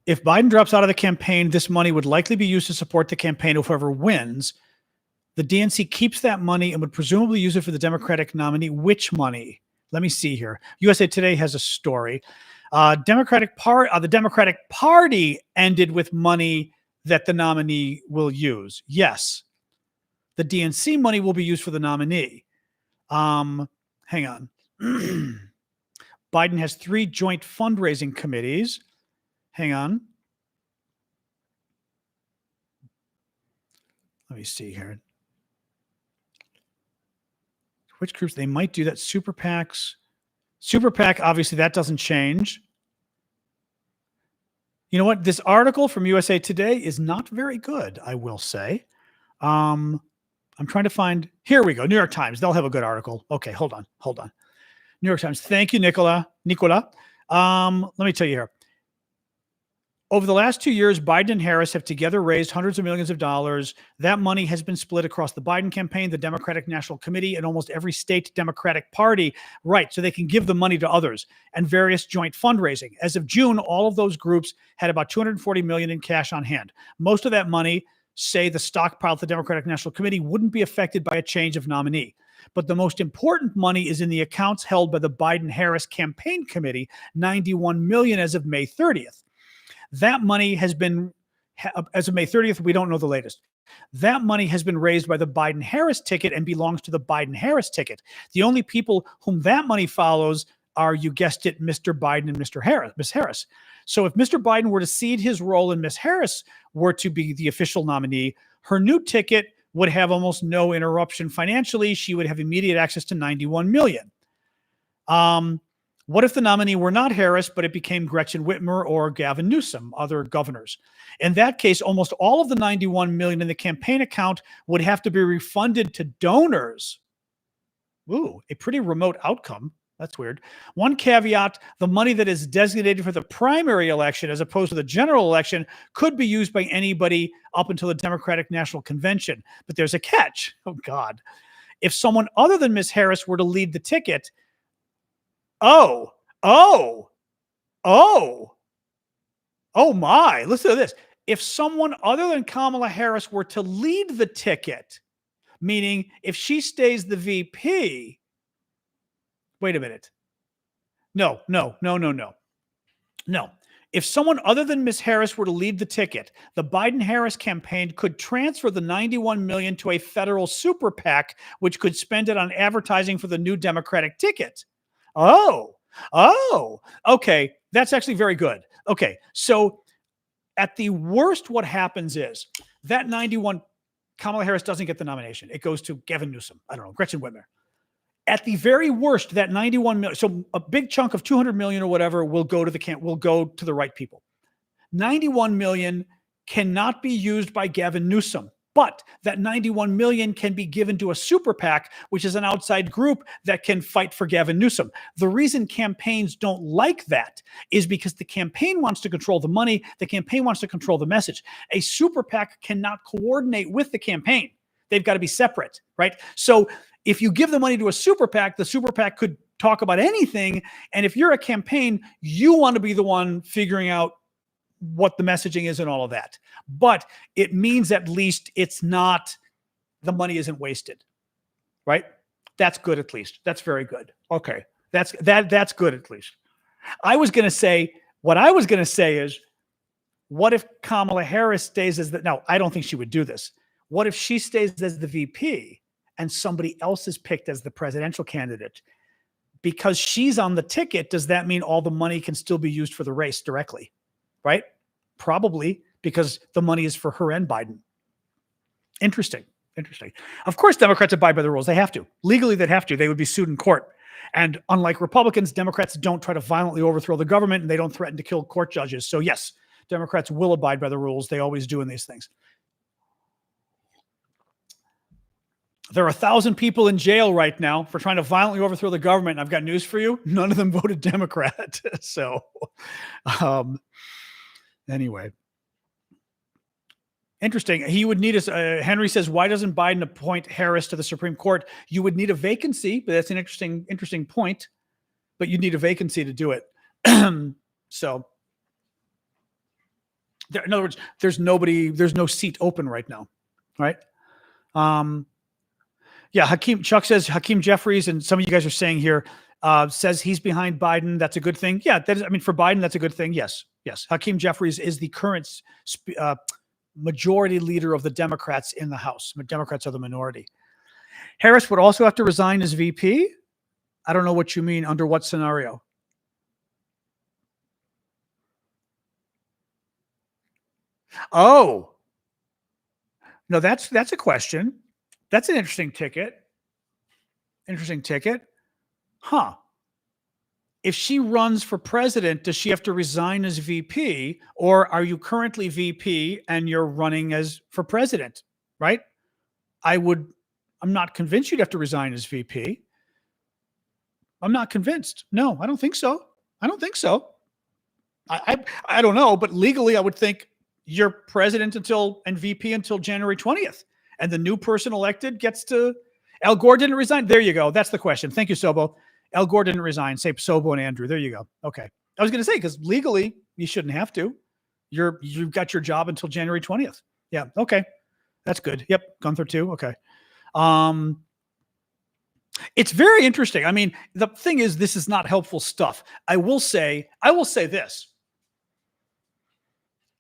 If Biden drops out of the campaign, this money would likely be used to support the campaign of whoever wins. The DNC keeps that money and would presumably use it for the Democratic nominee. Which money? Let me see here. USA Today has a story. The Democratic Party ended with money that the nominee will use. Yes. The DNC money will be used for the nominee. Hang on. Biden has 3 joint fundraising committees. Hang on. Let me see here. Which groups? They might do that. Super PACs. Super PAC, obviously, that doesn't change. You know what? This article from USA Today is not very good, I will say. I'm trying to find. Here we go. New York Times. They'll have a good article. Okay, hold on. New York Times. Thank you, Nicola. Let me tell you here. Over the last 2 years, Biden and Harris have together raised hundreds of millions of dollars. That money has been split across the Biden campaign, the Democratic National Committee, and almost every state Democratic Party. Right, so they can give the money to others, and various joint fundraising. As of June, all of those groups had about $240 million in cash on hand. Most of that money, say the stockpile at the Democratic National Committee, wouldn't be affected by a change of nominee. But the most important money is in the accounts held by the Biden-Harris campaign committee, $91 million as of May 30th. That money has been, as of May 30th, we don't know the latest. That money has been raised by the Biden-Harris ticket and belongs to the Biden-Harris ticket. The only people whom that money follows are, you guessed it, Mr. Biden and Miss Harris. So if Mr. Biden were to cede his role and Miss Harris were to be the official nominee, her new ticket would have almost no interruption financially. She would have immediate access to $91 million. What if the nominee were not Harris, but it became Gretchen Whitmer or Gavin Newsom, other governors? In that case, almost all of the $91 million in the campaign account would have to be refunded to donors. Ooh, a pretty remote outcome. That's weird. One caveat, the money that is designated for the primary election as opposed to the general election could be used by anybody up until the Democratic National Convention. But there's a catch. Oh, God. If someone other than Ms. Harris were to lead the ticket, oh my, listen to this. If someone other than Kamala Harris were to lead the ticket, meaning if she stays the VP, wait a minute. No. If someone other than Ms. Harris were to lead the ticket, the Biden-Harris campaign could transfer the $91 million to a federal super PAC, which could spend it on advertising for the new Democratic ticket. Oh, okay. That's actually very good. Okay, so at the worst, what happens is that 91, Kamala Harris doesn't get the nomination. It goes to Gavin Newsom. I don't know, Gretchen Whitmer. At the very worst, that 91 million, so a big chunk of 200 million or whatever will go to the right people. 91 million cannot be used by Gavin Newsom, but that 91 million can be given to a super PAC, which is an outside group that can fight for Gavin Newsom. The reason campaigns don't like that is because the campaign wants to control the money. The campaign wants to control the message. A super PAC cannot coordinate with the campaign. They've got to be separate, right? So if you give the money to a super PAC, the super PAC could talk about anything. And if you're a campaign, you want to be the one figuring out what the messaging is and all of that. But it means at least it's not, the money isn't wasted, right? That's good at least. That's very good. Okay. That's good at least. What I was going to say is, what if Kamala Harris stays as no, I don't think she would do this. What if she stays as the VP and somebody else is picked as the presidential candidate? Because she's on the ticket, does that mean all the money can still be used for the race directly? Right? Probably, because the money is for her and Biden. Interesting. Of course, Democrats abide by the rules. They have to. Legally, they'd have to. They would be sued in court. And unlike Republicans, Democrats don't try to violently overthrow the government, and they don't threaten to kill court judges. So yes, Democrats will abide by the rules. They always do in these things. There are 1,000 people in jail right now for trying to violently overthrow the government. And I've got news for you. None of them voted Democrat. So, anyway. Interesting. He would need Henry says, why doesn't Biden appoint Harris to the Supreme Court? You would need a vacancy, but that's an interesting point. But you'd need a vacancy to do it. So, in other words, there's no seat open right now. Right? Yeah, Chuck says Hakeem Jeffries, and some of you guys are saying here, says he's behind Biden. That's a good thing. Yeah, for Biden, that's a good thing. Yes. Hakeem Jeffries is the current majority leader of the Democrats in the House. Democrats are the minority. Harris would also have to resign as VP. I don't know what you mean. Under what scenario? Oh, no, that's a question. That's an interesting ticket. Huh. If she runs for president, does she have to resign as VP, or are you currently VP and you're running for president? Right? I'm not convinced you'd have to resign as VP. I'm not convinced. No, I don't think so. I don't know, but legally I would think you're president and VP until January 20th. And the new person elected gets to. Al Gore didn't resign. There you go. That's the question. Thank you, Sobo. Al Gore didn't resign. Say Sobo and Andrew. There you go. Okay. I was going to say, because legally you shouldn't have to. You've got your job until January 20th. Yeah. Okay. That's good. Yep. Gunther too. Okay. It's very interesting. I mean, the thing is, this is not helpful stuff. I will say this.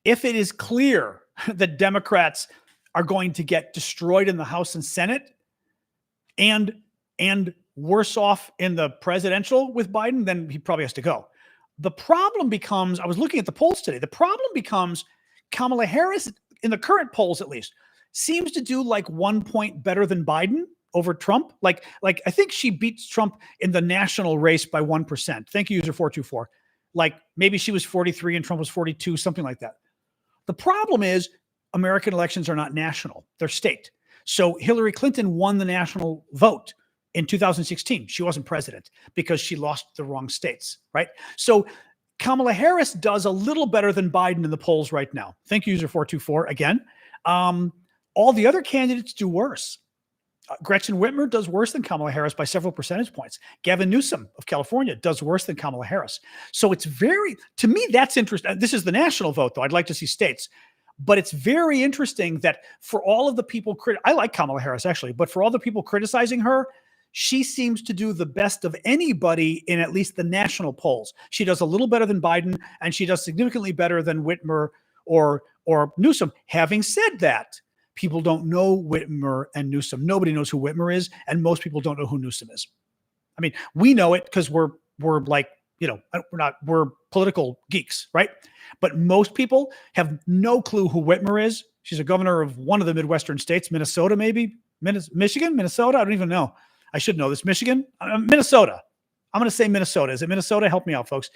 If it is clear that Democrats are going to get destroyed in the House and Senate and worse off in the presidential with Biden, then he probably has to go. The problem becomes, I was looking at the polls today, the problem becomes Kamala Harris, in the current polls at least, seems to do like 1 point better than Biden over Trump. Like I think she beats Trump in the national race by 1%. Thank you, user 424. Like maybe she was 43 and Trump was 42, something like that. The problem is American elections are not national, they're state. So Hillary Clinton won the national vote in 2016. She wasn't president because she lost the wrong states, right? So Kamala Harris does a little better than Biden in the polls right now. Thank you, user 424, again. All the other candidates do worse. Gretchen Whitmer does worse than Kamala Harris by several percentage points. Gavin Newsom of California does worse than Kamala Harris. So it's to me, that's interesting. This is the national vote, though. I'd like to see states. But it's very interesting that for all of the people, I like Kamala Harris actually, but for all the people criticizing her, she seems to do the best of anybody in at least the national polls. She does a little better than Biden, and she does significantly better than Whitmer or Newsom. Having said that, people don't know Whitmer and Newsom. Nobody knows who Whitmer is, and most people don't know who Newsom is. I mean, we know it because we're like, we're political geeks, right? But most people have no clue who Whitmer is. She's a governor of one of the Midwestern states, Minnesota, maybe Michigan, Minnesota. I don't even know. I should know this. Michigan, Minnesota. I'm going to say Minnesota. Is it Minnesota? Help me out, folks.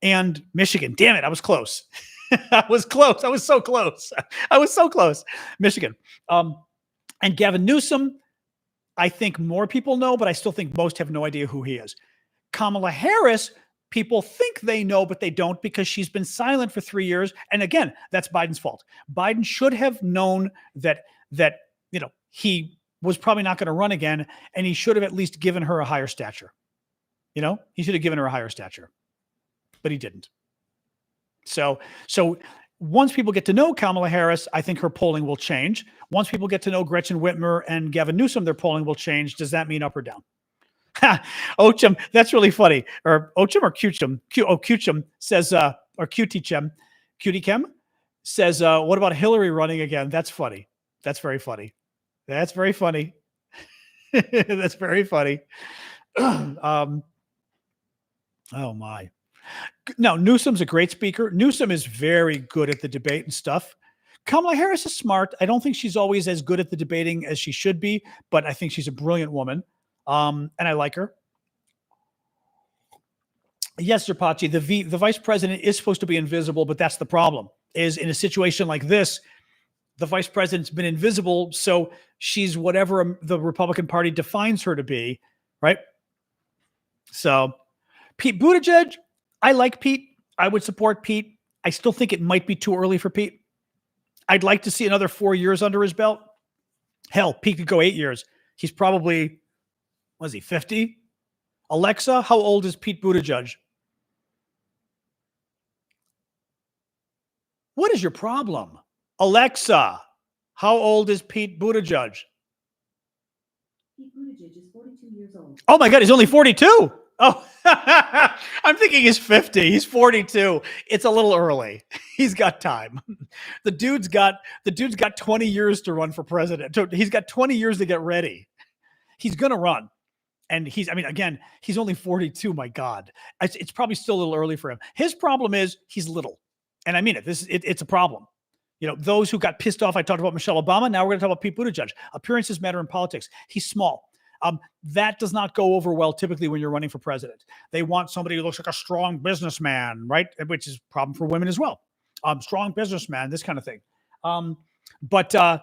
And Michigan. Damn it, I was close. I was close. I was so close. I was so close. Michigan. And Gavin Newsom, I think more people know, but I still think most have no idea who he is. Kamala Harris, people think they know, but they don't because she's been silent for 3 years. And again, that's Biden's fault. Biden should have known that he was probably not going to run again, and he should have at least given her a higher stature. He should have given her a higher stature, but he didn't. So once people get to know Kamala Harris, I think her polling will change. Once people get to know Gretchen Whitmer and Gavin Newsom, their polling will change. Does that mean up or down? Ochum, that's really funny. Or Ochum or Cuchum? Cuchum says, or Cutichem says, what about Hillary running again? That's funny. That's very funny. That's very funny. That's very funny. Oh my. Now, Newsom's a great speaker. Newsom is very good at the debate and stuff. Kamala Harris is smart. I don't think she's always as good at the debating as she should be, but I think she's a brilliant woman. And I like her. Yes, Zerpachi, the vice president is supposed to be invisible, but that's the problem, is in a situation like this, the vice president's been invisible, so she's whatever the Republican Party defines her to be, right? So Pete Buttigieg, I like Pete. I would support Pete. I still think it might be too early for Pete. I'd like to see another 4 years under his belt. Hell, Pete could go 8 years. He's probably, was he 50? Alexa, how old is Pete Buttigieg? What is your problem? Alexa, how old is Pete Buttigieg? Pete Buttigieg is 42 years old. Oh my God, he's only 42. Oh, I'm thinking he's 50. He's 42. It's a little early. He's got time. The dude's got 20 years to run for president. He's got 20 years to get ready. He's going to run. And he's only 42. My God. It's probably still a little early for him. His problem is he's little. And I mean it. It's a problem. Those who got pissed off, I talked about Michelle Obama. Now we're going to talk about Pete Buttigieg. Appearances matter in politics. He's small. That does not go over well typically when you're running for president. They want somebody who looks like a strong businessman, right? Which is a problem for women as well. Strong businessman, this kind of thing. But I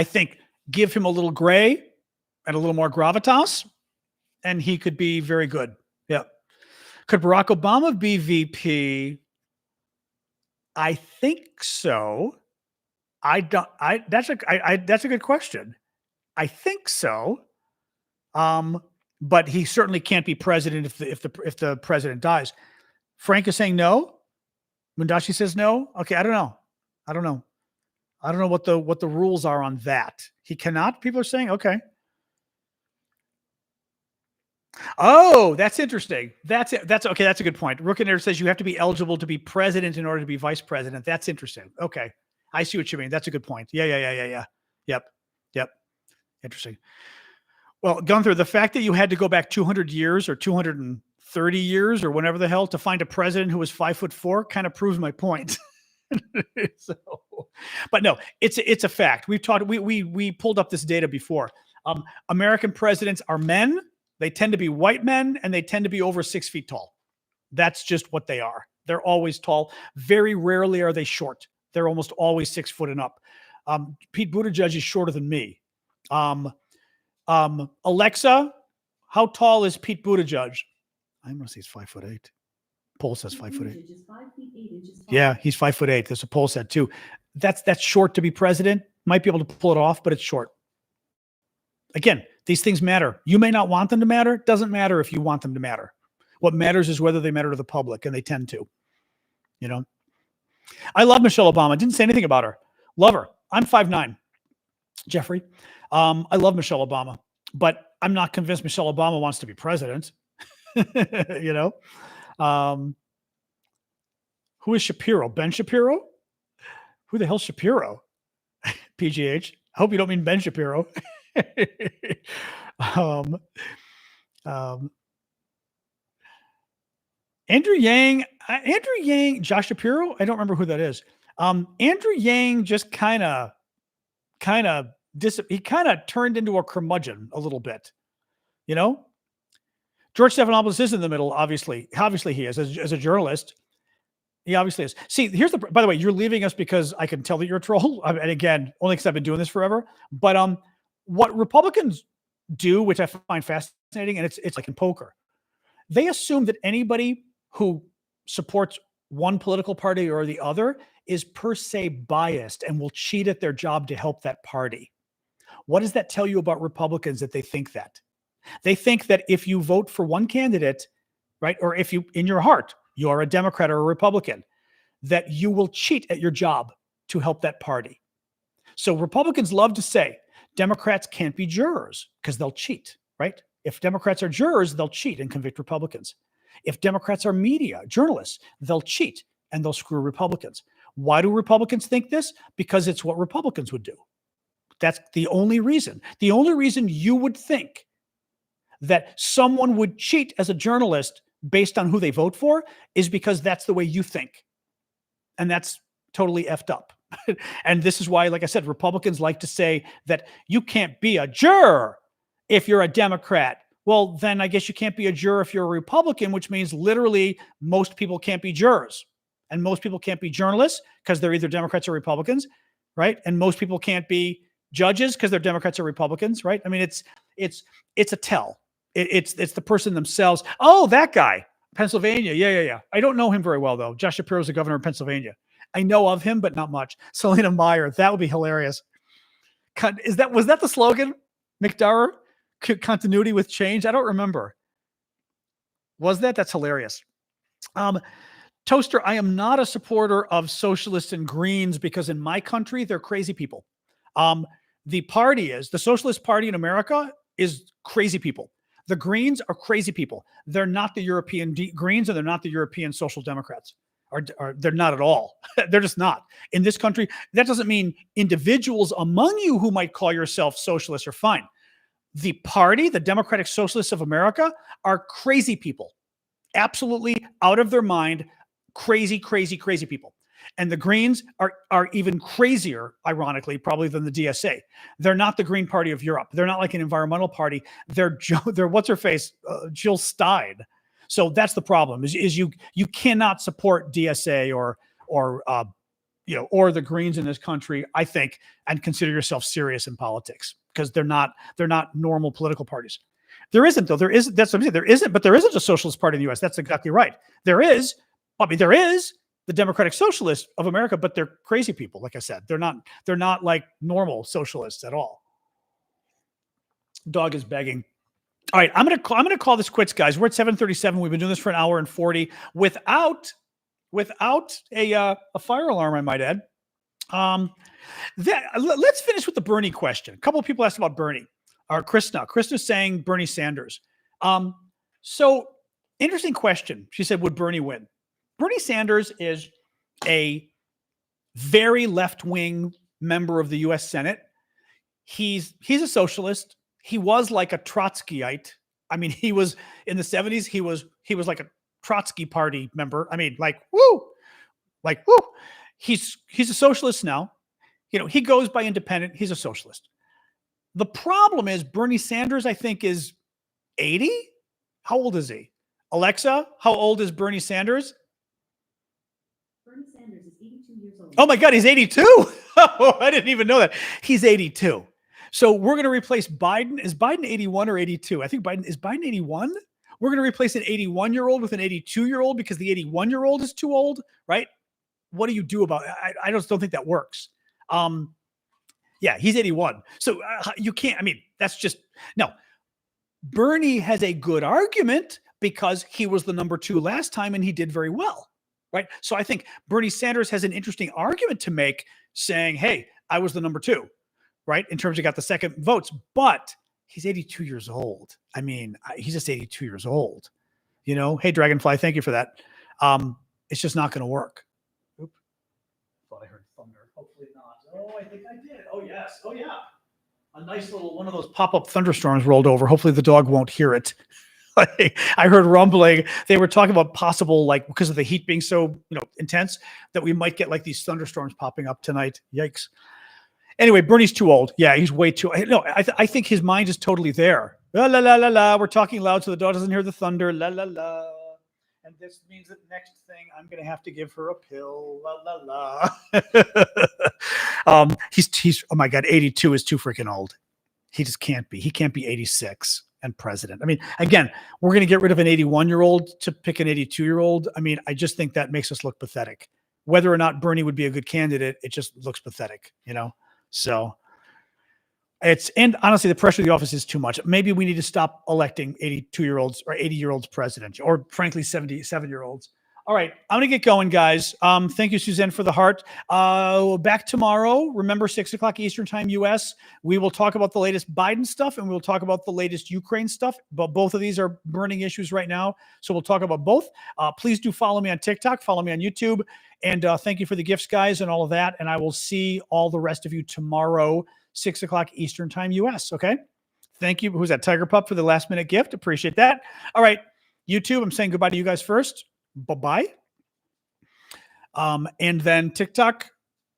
think give him a little gray and a little more gravitas, and he could be very good. Yeah. Could Barack Obama be VP? I think so. That's a good question. I think so. But he certainly can't be president if the president dies. Frank is saying no. Mundashi says no. Okay, I don't know. I don't know what the rules are on that. He cannot. People are saying okay. Oh, that's interesting. That's okay. That's a good point. Rookinator says you have to be eligible to be president in order to be vice president. That's interesting. Okay. I see what you mean. That's a good point. Yeah. Yep. Yep. Interesting. Well, Gunther, the fact that you had to go back 200 years or 230 years or whatever the hell to find a president who was 5'4" kind of proves my point. So, but no, it's a fact. We've talked. We pulled up this data before. American presidents are men. They tend to be white men, and they tend to be over 6 feet tall. That's just what they are. They're always tall. Very rarely are they short. They're almost always 6 foot and up. Pete Buttigieg is shorter than me. Alexa, how tall is Pete Buttigieg? I'm gonna say he's 5'8". Poll says 5'8". 5 feet 8 inches tall. Yeah, he's 5'8". There's a poll said too. That's short to be president. Might be able to pull it off, but it's short. Again, these things matter. You may not want them to matter. Doesn't matter if you want them to matter. What matters is whether they matter to the public, and they tend to. You know, I love Michelle Obama. Didn't say anything about her. Love her. I'm 5'9", Jeffrey. I love Michelle Obama, but I'm not convinced Michelle Obama wants to be president. You know, who is Shapiro? Ben Shapiro? Who the hell's Shapiro? PGH. I hope you don't mean Ben Shapiro. Andrew Yang, Josh Shapiro. I don't remember who that is. Andrew Yang just kind of he kind of turned into a curmudgeon a little bit, you know. George Stephanopoulos is in the middle, obviously. Obviously, he is as a journalist. He obviously is. See, here's the. By the way, you're leaving us because I can tell that you're a troll, and again, only because I've been doing this forever. But what Republicans do, which I find fascinating, and it's like in poker, they assume that anybody who supports one political party or the other is per se biased and will cheat at their job to help that party. What does that tell you about Republicans that they think that? They think that if you vote for one candidate, right, or if you, in your heart, you're a Democrat or a Republican, that you will cheat at your job to help that party. So Republicans love to say Democrats can't be jurors because they'll cheat, right? If Democrats are jurors, they'll cheat and convict Republicans. If Democrats are media, journalists, they'll cheat and they'll screw Republicans. Why do Republicans think this? Because it's what Republicans would do. That's the only reason. The only reason you would think that someone would cheat as a journalist based on who they vote for is because that's the way you think. And that's totally effed up. And this is why, like I said, Republicans like to say that you can't be a juror if you're a Democrat. Well, then I guess you can't be a juror if you're a Republican, which means literally most people can't be jurors. And most people can't be journalists because they're either Democrats or Republicans, right? And most people can't be judges because they're Democrats or Republicans, right? I mean, it's a tell. It's the person themselves. Oh, that guy, Pennsylvania. Yeah. I don't know him very well, though. Josh Shapiro's the governor of Pennsylvania. I know of him, but not much. Selena Meyer. That would be hilarious. Was that the slogan? McDowell? Continuity with change? I don't remember. Was that? That's hilarious. Toaster, I am not a supporter of socialists and Greens because in my country, they're crazy people. The Socialist Party in America is crazy people. The Greens are crazy people. They're not the European Greens and they're not the European Social Democrats. Or they're not at all. They're just not. In this country, that doesn't mean individuals among you who might call yourself socialists are fine. The party, the Democratic Socialists of America, are crazy people. Absolutely out of their mind, crazy people. And the Greens are even crazier, ironically, probably than the DSA. They're not the Green Party of Europe. They're not like an environmental party. They're what's her face, Jill Stein. So that's the problem. Is you cannot support DSA or the Greens in this country, I think, and consider yourself serious in politics because they're not normal political parties. There isn't though. That's what I'm saying. There isn't, but there isn't a socialist party in the U.S. That's exactly right. There is the Democratic Socialists of America, but they're crazy people. Like I said, they're not like normal socialists at all. Dog is begging. All right, I'm gonna call this quits, guys. We're at 7:37. We've been doing this for an hour and 40 without a fire alarm, I might add. Let's finish with the Bernie question. A couple of people asked about Bernie. Krishna's saying Bernie Sanders. So interesting question. She said, would Bernie win? Bernie Sanders is a very left-wing member of the U.S. Senate. He's a socialist. He was like a Trotskyite. I mean, he was in the 70s. He was like a Trotsky party member. I mean, like woo. He's a socialist now. You know, he goes by independent. He's a socialist. The problem is Bernie Sanders, I think, is 80. How old is he? Alexa, how old is Bernie Sanders? Bernie Sanders is 82 years old. Oh my God, he's 82. Oh, I didn't even know that. He's 82. So we're going to replace Biden. Is Biden 81 or 82? I think is Biden 81? We're going to replace an 81-year-old with an 82-year-old because the 81-year-old is too old, right? What do you do about it? I just don't think that works. Yeah, he's 81. So you can't, I mean, that's just, no. Bernie has a good argument because he was the number 2 last time and he did very well, right? So I think Bernie Sanders has an interesting argument to make saying, hey, I was the number 2, right? In terms of got the second votes, but he's 82 years old. I mean, he's just 82 years old, you know? Hey, Dragonfly, thank you for that. It's just not going to work. Oop. Thought I heard thunder. Hopefully not. Oh, I think I did. Oh, yes. Oh, yeah. A nice little one of those pop-up thunderstorms rolled over. Hopefully the dog won't hear it. I heard rumbling. They were talking about possible, like, because of the heat being so, intense, that we might get like these thunderstorms popping up tonight. Yikes. Anyway, Bernie's too old. Yeah, he's way too. No, I think his mind is totally there. La la la la la. We're talking loud so the dog doesn't hear the thunder. La la la. And this means that next thing I'm gonna have to give her a pill. La la la. He's oh my God, 82 is too freaking old. He just can't be. He can't be 86 and president. I mean, again, we're gonna get rid of an 81-year-old to pick an 82-year-old. I mean, I just think that makes us look pathetic. Whether or not Bernie would be a good candidate, it just looks pathetic, So and honestly, the pressure of the office is too much. Maybe we need to stop electing 82-year-olds or 80-year-olds president, or frankly, 77-year-olds. All right, I'm going to get going, guys. Thank you, Suzanne, for the heart. Back tomorrow. Remember, 6 o'clock Eastern time, U.S. We will talk about the latest Biden stuff, and we'll talk about the latest Ukraine stuff. But both of these are burning issues right now, so we'll talk about both. Please do follow me on TikTok, follow me on YouTube, and thank you for the gifts, guys, and all of that. And I will see all the rest of you tomorrow, 6 o'clock Eastern time, U.S. Okay? Thank you. Who's that? Tiger Pup for the last-minute gift. Appreciate that. All right, YouTube, I'm saying goodbye to you guys first. Bye-bye. And then TikTok,